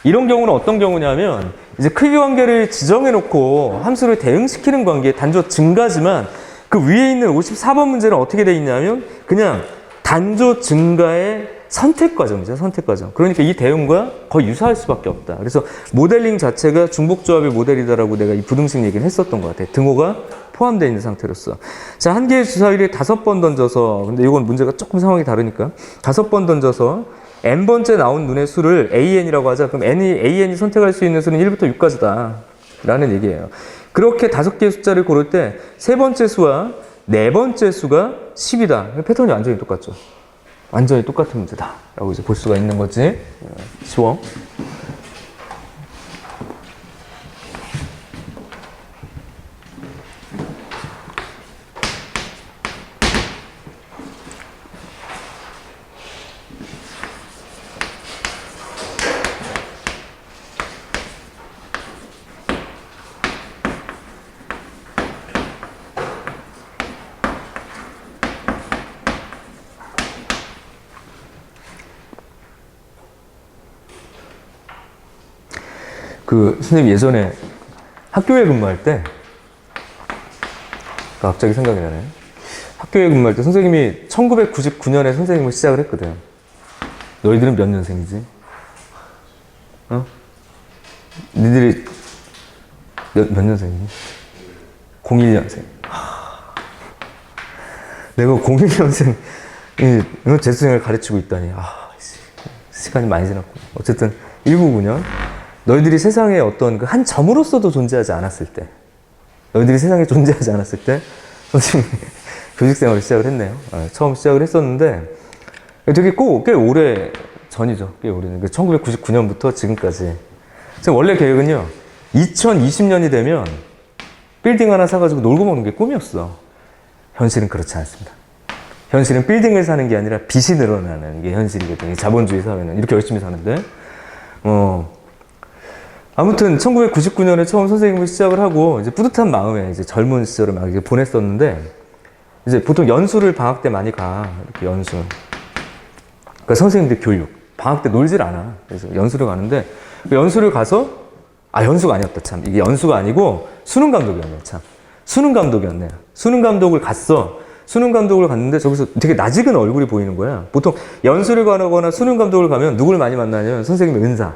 이런 경우는 어떤 경우냐면 이제 크기 관계를 지정해 놓고 함수를 대응시키는 관계 단조 증가지만 그 위에 있는 54번 문제는 어떻게 돼 있냐면 그냥 단조 증가의 선택 과정이죠. 선택 과정. 그러니까 이 대응과 거의 유사할 수밖에 없다. 그래서 모델링 자체가 중복조합의 모델이다라고 내가 이 부등식 얘기를 했었던 것 같아. 등호가 포함되어 있는 상태로서. 자, 한 개의 주사위를 5번 던져서, 근데 이건 문제가 조금 상황이 다르니까 5번 던져서 n번째 나온 눈의 수를 an이라고 하자. 그럼 an이 선택할 수 있는 수는 1부터 6까지다. 라는 얘기예요. 그렇게 5개의 숫자를 고를 때 세 번째 수와 네 번째 수가 10이다. 패턴이 완전히 똑같죠. 완전히 똑같은 문제다. 라고 이제 볼 수가 있는 거지. 쉬워. 그 선생님 예전에 학교에 근무할 때 갑자기 생각이 나네. 학교에 근무할 때 선생님이 1999년에 선생님을 시작을 했거든. 너희들은 몇 년생이지? 어? 니들이 몇 년생이니? 01년생. 내가 01년생 재수생을 가르치고 있다니. 시간이 많이 지났고. 어쨌든 1999년 너희들이 세상에 어떤 그 한 점으로서도 존재하지 않았을 때, 너희들이 세상에 존재하지 않았을 때 선생님이 교직생활을 시작을 했네요. 처음 시작을 했었는데 되게 꽤 오래 전이죠. 꽤 오래는. 1999년부터 지금까지. 원래 계획은요, 2020년이 되면 빌딩 하나 사가지고 놀고 먹는 게 꿈이었어. 현실은 그렇지 않습니다. 현실은 빌딩을 사는 게 아니라 빚이 늘어나는 게 현실이거든요. 자본주의 사회는. 이렇게 열심히 사는데. 아무튼 1999년에 처음 선생님을 시작을 하고 이제 뿌듯한 마음에 이제 젊은 시절을 막 이제 보냈었는데, 이제 보통 연수를 방학 때 많이 가. 이렇게 연수. 그러니까 선생님들 교육. 방학 때 놀질 않아. 그래서 연수를 가는데, 그 연수를 가서, 연수가 아니었다, 참. 이게 연수가 아니고 수능 감독이었네, 참. 수능 감독이었네. 수능 감독을 갔어. 수능 감독을 갔는데 저기서 되게 낯익은 얼굴이 보이는 거야. 보통 연수를 가거나 수능 감독을 가면 누굴 많이 만나냐면 선생님의 은사.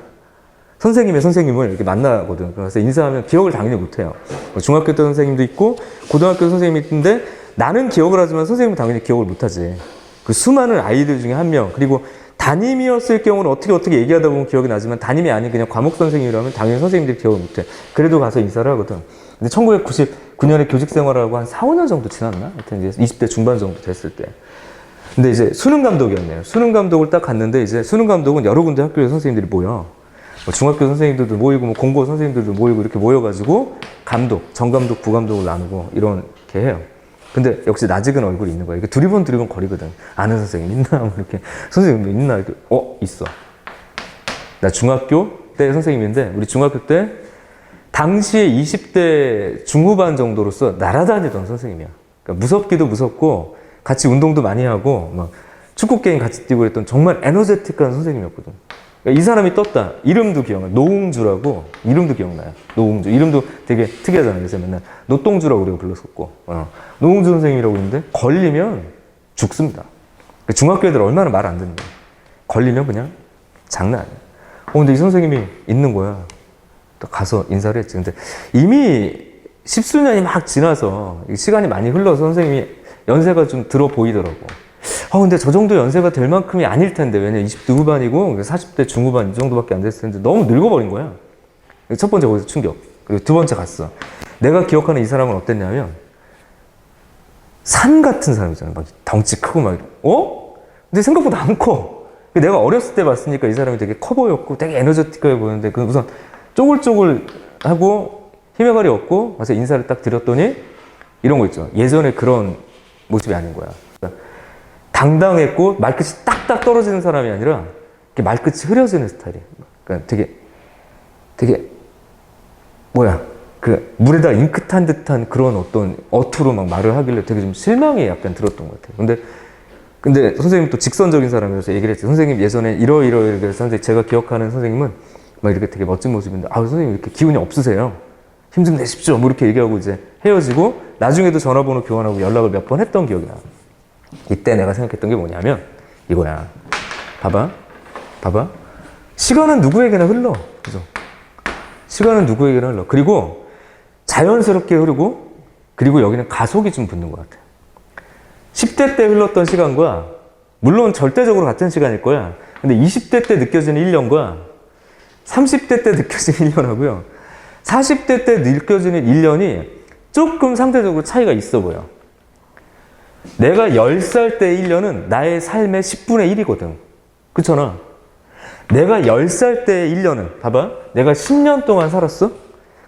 선생님의 선생님을 이렇게 만나거든. 그래서 인사하면 기억을 당연히 못해요. 중학교 때 선생님도 있고 고등학교 선생님이 있는데 나는 기억을 하지만 선생님은 당연히 기억을 못하지. 그 수많은 아이들 중에 한 명. 그리고 담임이었을 경우는 어떻게 얘기하다 보면 기억이 나지만 담임이 아닌 그냥 과목 선생님이라면 당연히 선생님들이 기억을 못해. 그래도 가서 인사를 하거든. 근데 1999년에 교직 생활을 하고 한 4, 5년 정도 지났나? 하여튼 이제 20대 중반 정도 됐을 때. 근데 이제 수능 감독이었네요. 수능 감독을 딱 갔는데 이제 수능 감독은 여러 군데 학교에 선생님들이 모여. 중학교 선생님들도 모이고 공고 선생님들도 모이고 이렇게 모여가지고 감독, 정감독, 부감독을 나누고 이렇게 해요. 근데 역시 낯익은 얼굴이 있는 거야. 이게 두리번 거리거든. 아는 선생님 있나? 뭐 이렇게. 선생님 있나? 이렇게. 있어. 나 중학교 때 선생님인데, 우리 중학교 때 당시에 20대 중후반 정도로서 날아다니던 선생님이야. 그러니까 무섭기도 무섭고, 같이 운동도 많이 하고, 막 축구 게임 같이 뛰고 했던 정말 에너제틱한 선생님이었거든. 그러니까 이 사람이 떴다. 이름도 기억나요. 노웅주라고. 이름도 기억나요. 노웅주. 이름도 되게 특이하잖아요. 그래서 맨날 노똥주라고 우리가 불렀었고. 노웅주 선생님이라고 있는데 걸리면 죽습니다. 그러니까 중학교 애들 얼마나 말 안 듣는 거야. 걸리면 그냥 장난 아니야. 근데 이 선생님이 있는 거야. 또 가서 인사를 했지. 근데 이미 십수년이 막 지나서 시간이 많이 흘러서 선생님이 연세가 좀 들어 보이더라고. 근데 저 정도 연세가 될 만큼이 아닐 텐데. 왜냐 20대 후반이고 40대 중후반 이 정도밖에 안 됐을 텐데 너무 늙어버린 거야. 첫 번째 거기서 충격. 그리고 두 번째 갔어. 내가 기억하는 이 사람은 어땠냐면 산 같은 사람이잖아. 막 덩치 크고 막. 근데 생각보다 안 커. 내가 어렸을 때 봤으니까 이 사람이 되게 커 보였고 되게 에너제틱하게 보였는데 그 우선 쪼글쪼글하고 힘에가리 없고 와서 인사를 딱 드렸더니 이런 거 있죠. 예전에 그런 모습이 아닌 거야. 당당했고 말끝이 딱딱 떨어지는 사람이 아니라 말끝이 흐려지는 스타일이에요. 그러니까 되게 그 물에다 잉크 탄 듯한 그런 어떤 어투로 막 말을 하길래 되게 좀 실망이 약간 들었던 것 같아요. 근데 선생님 또 직선적인 사람이라서 얘기를 했지. 선생님 예전에 이러이러이러 그래서 선생님 제가 기억하는 선생님은 막 이렇게 되게 멋진 모습인데 선생님 이렇게 기운이 없으세요. 힘 좀 내십시오. 뭐 이렇게 얘기하고 이제 헤어지고 나중에도 전화번호 교환하고 연락을 몇 번 했던 기억이 나. 이때 내가 생각했던 게 뭐냐면 이거야. 봐봐. 시간은 누구에게나 흘러. 그죠? 시간은 누구에게나 흘러. 그리고 자연스럽게 흐르고 그리고 여기는 가속이 좀 붙는 것 같아. 10대 때 흘렀던 시간과 물론 절대적으로 같은 시간일 거야. 근데 20대 때 느껴지는 1년과 30대 때 느껴지는 1년하고요. 40대 때 느껴지는 1년이 조금 상대적으로 차이가 있어 보여. 내가 10살 때 1년은 나의 삶의 10분의 1이거든. 그렇잖아. 내가 10살 때 1년은, 봐봐. 내가 10년 동안 살았어?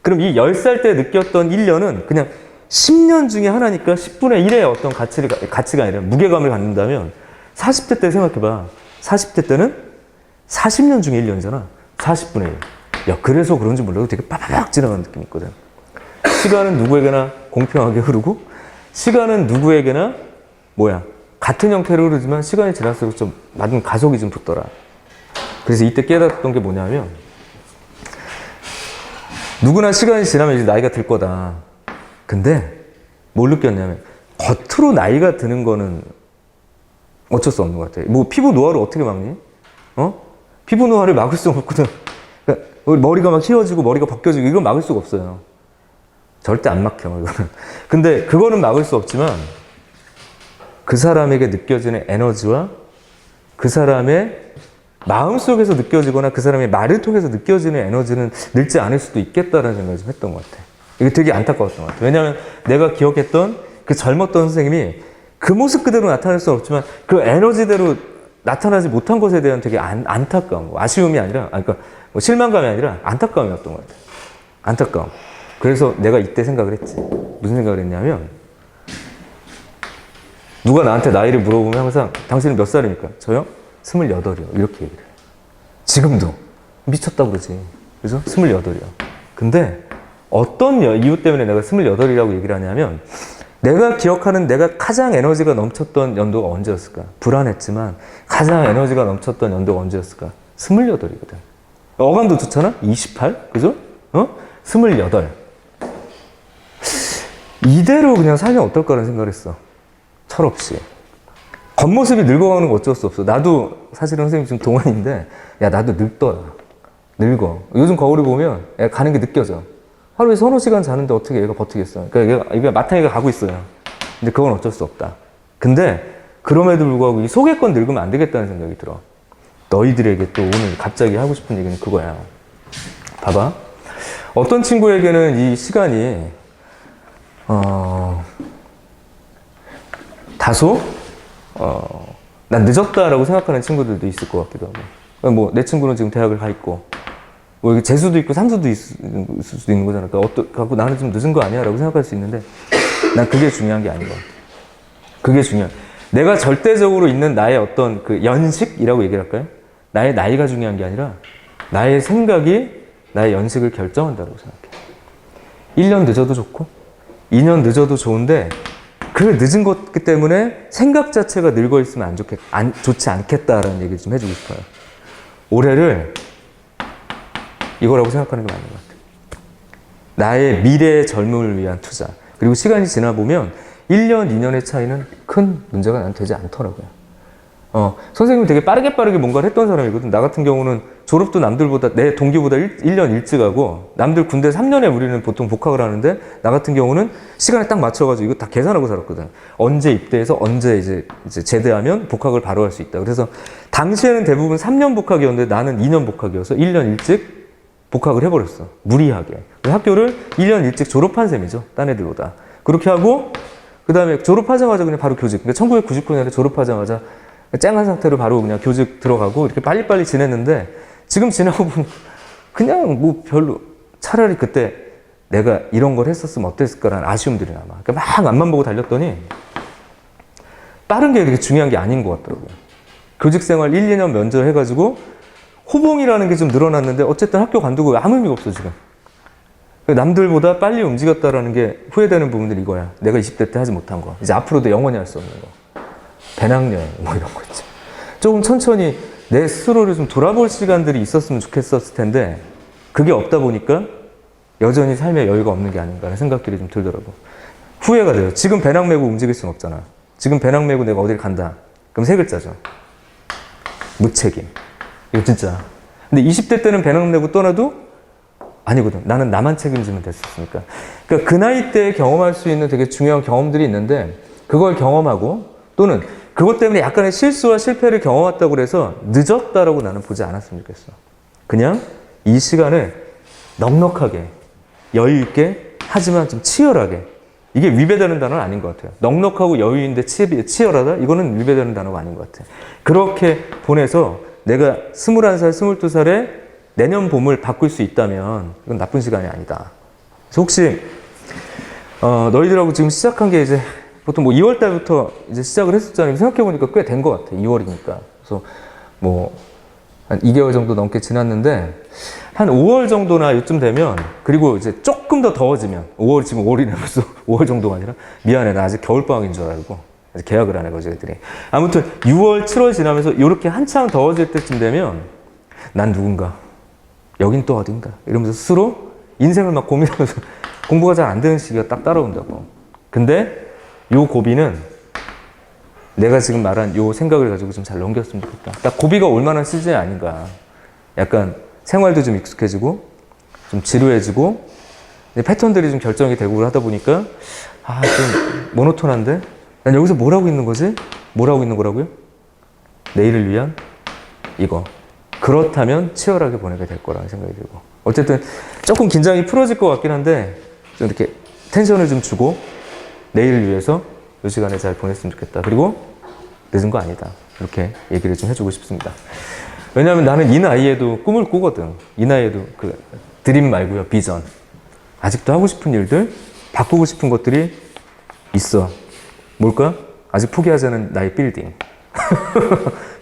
그럼 이 10살 때 느꼈던 1년은 그냥 10년 중에 하나니까 10분의 1의 어떤 가치가 아니라 무게감을 갖는다면 40대 때 생각해봐. 40대 때는 40년 중에 1년이잖아. 40분의 1. 그래서 그런지 몰라도 되게 빠바박 지나가는 느낌이 있거든. 시간은 누구에게나 공평하게 흐르고 시간은 누구에게나 같은 형태로 흐르지만 시간이 지날수록 좀 맞은 가속이 좀 붙더라. 그래서 이때 깨달았던 게 뭐냐면 누구나 시간이 지나면 이제 나이가 들 거다. 근데 뭘 느꼈냐면 겉으로 나이가 드는 거는 어쩔 수 없는 것 같아. 뭐 피부 노화를 어떻게 막니? 피부 노화를 막을 수가 없거든. 그러니까 머리가 막 휘어지고 머리가 벗겨지고 이건 막을 수가 없어요. 절대 안 막혀 이거는. 근데 그거는 막을 수 없지만 그 사람에게 느껴지는 에너지와 그 사람의 마음속에서 느껴지거나 그 사람의 말을 통해서 느껴지는 에너지는 늙지 않을 수도 있겠다라는 생각을 좀 했던 것 같아. 이게 되게 안타까웠던 것 같아. 왜냐하면 내가 기억했던 그 젊었던 선생님이 그 모습 그대로 나타날 수는 없지만 그 에너지대로 나타나지 못한 것에 대한 되게 안타까움, 아쉬움이 아니라, 그러니까 뭐 실망감이 아니라 안타까움이었던 것 같아. 안타까움. 그래서 내가 이때 생각을 했지. 무슨 생각을 했냐면 누가 나한테 나이를 물어보면 항상 당신은 몇 살입니까? 저요? 28이요. 이렇게 얘기를 해요. 지금도. 미쳤다고 그러지. 그래서 28이요. 근데 어떤 이유 때문에 내가 28이라고 얘기를 하냐면 내가 기억하는 내가 가장 에너지가 넘쳤던 연도가 언제였을까? 불안했지만 가장 에너지가 넘쳤던 연도가 언제였을까? 28이거든. 어감도 좋잖아? 28? 그죠? 28. 이대로 그냥 살면 어떨까라는 생각을 했어. 철없이. 겉모습이 늙어가는 거 어쩔 수 없어. 나도 사실은 선생님 지금 동안인데, 야, 나도 늙더라. 늙어. 요즘 거울을 보면 애가 가는 게 느껴져. 하루에 서너 시간 자는데 어떻게 얘가 버티겠어. 그러니까 얘가 마탱이가 가고 있어요. 근데 그건 어쩔 수 없다. 근데 그럼에도 불구하고 이 소개권 늙으면 안 되겠다는 생각이 들어. 너희들에게 또 오늘 갑자기 하고 싶은 얘기는 그거야. 봐봐. 어떤 친구에게는 이 시간이 다소 난 늦었다라고 생각하는 친구들도 있을 것 같기도 하고. 뭐 내 친구는 지금 대학을 가 있고 뭐 이게 재수도 있고 삼수도 있을 수도 있는 거잖아. 그러니까 갖고 나는 좀 늦은 거 아니야? 라고 생각할 수 있는데 난 그게 중요한 게 아닌 것 같아. 그게 중요해. 내가 절대적으로 있는 나의 어떤 그 연식이라고 얘기를 할까요? 나의 나이가 중요한 게 아니라 나의 생각이 나의 연식을 결정한다고 생각해. 1년 늦어도 좋고 2년 늦어도 좋은데 그 늦은 것 때문에 생각 자체가 늙어 있으면 좋지 않겠다라는 얘기를 좀 해주고 싶어요. 올해를 이거라고 생각하는 게 맞는 것 같아요. 나의 미래의 젊음을 위한 투자. 그리고 시간이 지나 보면 1년, 2년의 차이는 큰 문제가 난 되지 않더라고요. 선생님은 되게 빠르게 뭔가를 했던 사람이거든. 나 같은 경우는 졸업도 남들보다, 내 동기보다 1년 일찍 하고, 남들 군대 3년에 우리는 보통 복학을 하는데, 나 같은 경우는 시간에 딱 맞춰가지고 이거 다 계산하고 살았거든. 언제 입대해서 언제 이제 제대하면 복학을 바로 할 수 있다. 그래서 당시에는 대부분 3년 복학이었는데 나는 2년 복학이어서 1년 일찍 복학을 해버렸어. 무리하게. 학교를 1년 일찍 졸업한 셈이죠. 딴 애들보다. 그렇게 하고, 그 다음에 졸업하자마자 그냥 바로 교직. 그러니까 1999년에 졸업하자마자 쨍한 상태로 바로 그냥 교직 들어가고 이렇게 빨리빨리 지냈는데 지금 지나고 보면 그냥 뭐 별로 차라리 그때 내가 이런 걸 했었으면 어땠을까라는 아쉬움들이 남아. 그러니까 막 앞만 보고 달렸더니 빠른 게 그렇게 중요한 게 아닌 것 같더라고요. 교직 생활 1, 2년 면접 해가지고 호봉이라는 게 좀 늘어났는데 어쨌든 학교 관두고 아무 의미가 없어 지금. 남들보다 빨리 움직였다라는 게 후회되는 부분들이 이거야. 내가 20대 때 하지 못한 거. 이제 앞으로도 영원히 할 수 없는 거. 배낭여행 뭐 이런 거 있죠. 조금 천천히 내 스스로를 좀 돌아볼 시간들이 있었으면 좋겠었을 텐데 그게 없다 보니까 여전히 삶에 여유가 없는 게 아닌가 하는 생각들이 좀 들더라고. 후회가 돼요. 지금 배낭 메고 움직일 수는 없잖아. 지금 배낭 메고 내가 어디를 간다. 그럼 세 글자죠. 무책임. 이거 진짜. 근데 20대 때는 배낭 메고 떠나도 아니거든. 나는 나만 책임지면 됐었으니까. 그러니까 그 나이 때 경험할 수 있는 되게 중요한 경험들이 있는데 그걸 경험하고 또는 그것 때문에 약간의 실수와 실패를 경험했다고 해서 늦었다라고 나는 보지 않았으면 좋겠어. 그냥 이 시간을 넉넉하게 여유 있게 하지만 좀 치열하게. 이게 위배되는 단어는 아닌 것 같아요. 넉넉하고 여유 있는데 치열하다? 이거는 위배되는 단어가 아닌 것 같아요. 그렇게 보내서 내가 21살, 22살에 내년 봄을 바꿀 수 있다면 이건 나쁜 시간이 아니다. 그래서 혹시 너희들하고 지금 시작한 게 이제 보통 뭐 2월 달부터 이제 시작을 했었잖아요. 생각해보니까 꽤 된 것 같아. 2월이니까. 그래서 뭐 한 2개월 정도 넘게 지났는데 한 5월 정도나 요쯤 되면 그리고 이제 조금 더 더워지면 5월 지금 5월이네 벌써 5월 정도가 아니라 미안해 나 아직 겨울방학인 줄 알고 아직 계약을 안 해가지고 애들이 아무튼 6월 7월 지나면서 이렇게 한창 더워질 때쯤 되면 난 누군가 여긴 또 어딘가 이러면서 스스로 인생을 막 고민하면서 공부가 잘 안 되는 시기가 딱 따라온다고. 근데 요 고비는 내가 지금 말한 요 생각을 가지고 좀 잘 넘겼으면 좋겠다. 딱 고비가 올 만한 시즌이 아닌가. 약간 생활도 좀 익숙해지고 좀 지루해지고 패턴들이 좀 결정이 되고 하다 보니까 좀 모노톤한데 난 여기서 뭘 하고 있는 거지? 뭘 하고 있는 거라고요? 내일을 위한 이거. 그렇다면 치열하게 보내게 될 거라는 생각이 들고 어쨌든 조금 긴장이 풀어질 것 같긴 한데 좀 이렇게 텐션을 좀 주고 내일을 위해서 이 시간에 잘 보냈으면 좋겠다. 그리고 늦은 거 아니다. 이렇게 얘기를 좀 해주고 싶습니다. 왜냐하면 나는 이 나이에도 꿈을 꾸거든. 이 나이에도 그 드림 말고요. 비전. 아직도 하고 싶은 일들, 바꾸고 싶은 것들이 있어. 뭘까? 아직 포기하지 않은 나의 빌딩.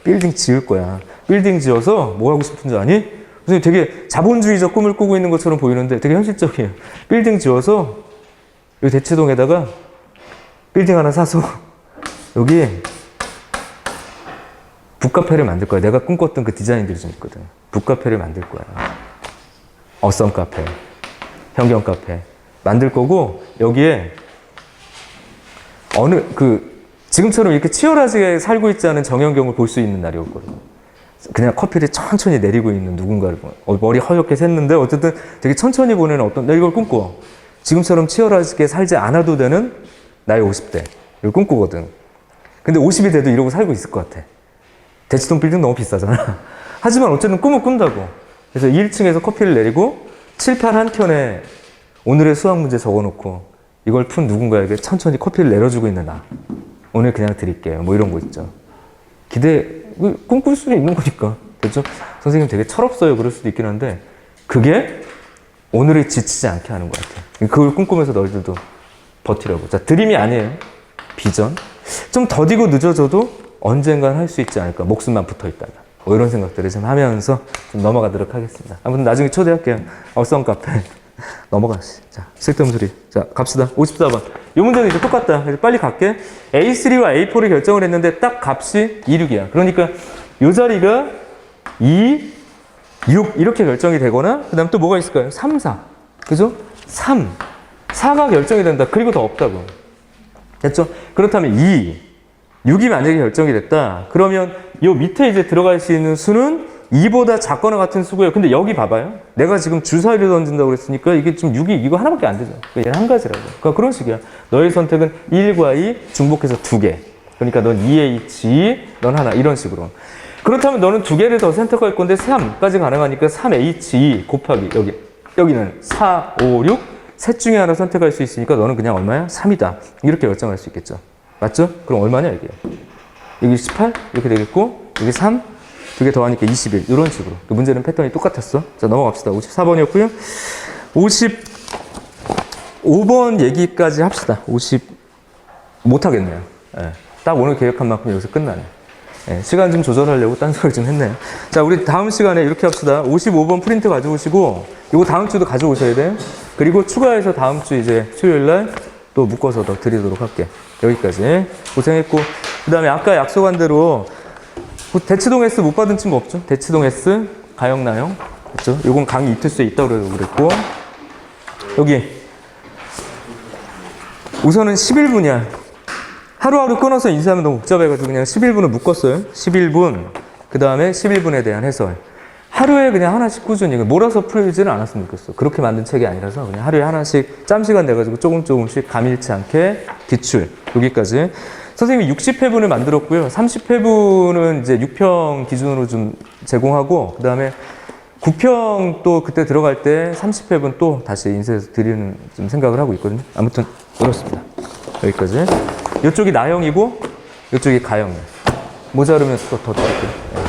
빌딩 지을 거야. 빌딩 지어서 뭐 하고 싶은 줄 아니? 선생님 되게 자본주의적 꿈을 꾸고 있는 것처럼 보이는데 되게 현실적이에요. 빌딩 지어서 이 대치동에다가 빌딩 하나 사서 여기 북카페를 만들 거야. 내가 꿈꿨던 그 디자인들이 좀 있거든. 북카페를 만들 거야. 어썸 카페, 현경 카페 만들 거고 여기에 지금처럼 이렇게 치열하게 살고 있지 않은 정현경을 볼 수 있는 날이 올 거거든. 그냥 커피를 천천히 내리고 있는 누군가를 머리 허옇게 샜는데 어쨌든 되게 천천히 보내는 내가 이걸 꿈꿔. 지금처럼 치열하게 살지 않아도 되는 나의 50대 이걸 꿈꾸거든. 근데 50이 돼도 이러고 살고 있을 것 같아. 대치동 빌딩 너무 비싸잖아. 하지만 어쨌든 꿈을 꾼다고. 그래서 1층에서 커피를 내리고 칠판 한 켠에 오늘의 수학 문제 적어놓고 이걸 푼 누군가에게 천천히 커피를 내려주고 있는 나. 오늘 그냥 드릴게요. 뭐 이런 거 있죠. 꿈꿀 수 있는 거니까. 그렇죠? 선생님 되게 철없어요. 그럴 수도 있긴 한데 그게 오늘을 지치지 않게 하는 것 같아요. 그걸 꿈꾸면서 너희들도 버티라고. 자, 드림이 아니에요. 비전. 좀 더디고 늦어져도 언젠간 할 수 있지 않을까. 목숨만 붙어 있다가. 뭐 이런 생각들을 좀 하면서 좀 넘어가도록 하겠습니다. 아무튼 나중에 초대할게요. 어썸 카페. 넘어가시. 자, 쓸데없는 소리. 자, 갑시다. 54번. 이 문제는 이제 똑같다. 그래서 빨리 갈게. A3와 A4를 결정을 했는데 딱 값이 2, 6이야. 그러니까 이 자리가 2, 6 이렇게 결정이 되거나 그 다음 또 뭐가 있을까요? 3, 4. 그죠? 3. 4가 결정이 된다. 그리고 더 없다고. 됐죠? 그렇다면 2, 6이 만약에 결정이 됐다. 그러면 이 밑에 이제 들어갈 수 있는 수는 2보다 작거나 같은 수고예요. 근데 여기 봐봐요. 내가 지금 주사위를 던진다고 그랬으니까 이게 지금 6이 이거 하나밖에 안 되죠. 얘는 한 가지라고. 그러니까 그런 식이야. 너의 선택은 1과 2 중복해서 2개. 그러니까 넌 2H, 넌 하나. 이런 식으로. 그렇다면 너는 2개를 더 선택할 건데 3까지 가능하니까 3H 곱하기 여기는 4, 5, 6 셋 중에 하나 선택할 수 있으니까 너는 그냥 얼마야? 3이다. 이렇게 결정할 수 있겠죠. 맞죠? 그럼 얼마냐 이게? 여기 18 이렇게 되겠고 여기 3 두 개 더하니까 21 이런 식으로. 그 문제는 패턴이 똑같았어. 자, 넘어갑시다. 54번이었고요. 55번 얘기까지 합시다. 50 못하겠네요. 예, 딱 오늘 계획한 만큼 여기서 끝나네. 예, 시간 좀 조절하려고 딴소리 좀 했네요. 자, 우리 다음 시간에 이렇게 합시다. 55번 프린트 가져오시고 이거 다음 주도 가져오셔야 돼요. 그리고 추가해서 다음 주 이제 수요일날 또 묶어서 더 드리도록 할게. 여기까지 고생했고 그 다음에 아까 약속한 대로 대치동 S 못 받은 친구 없죠? 대치동 S 가영 나영 그렇죠? 요건 강의 이틀수에 있다고 그랬고 여기 우선은 11분이야. 하루하루 끊어서 인쇄하면 너무 복잡해가지고 그냥 11분을 묶었어요. 11분 그 다음에 11분에 대한 해설. 하루에 그냥 하나씩 꾸준히 몰아서 풀지는 않았으면 좋겠어. 그렇게 만든 책이 아니라서 그냥 하루에 하나씩 짬 시간 내가지고 조금씩 감일치 않게 기출 여기까지. 선생님이 60회분을 만들었고요. 30회분은 이제 6평 기준으로 좀 제공하고 그 다음에 9평 또 그때 들어갈 때 30회분 또 다시 인쇄해서 드리는 좀 생각을 하고 있거든요. 아무튼 그렇습니다. 여기까지. 이쪽이 나영이고 이쪽이 가영이에요. 모자르면 또 더 드릴게요.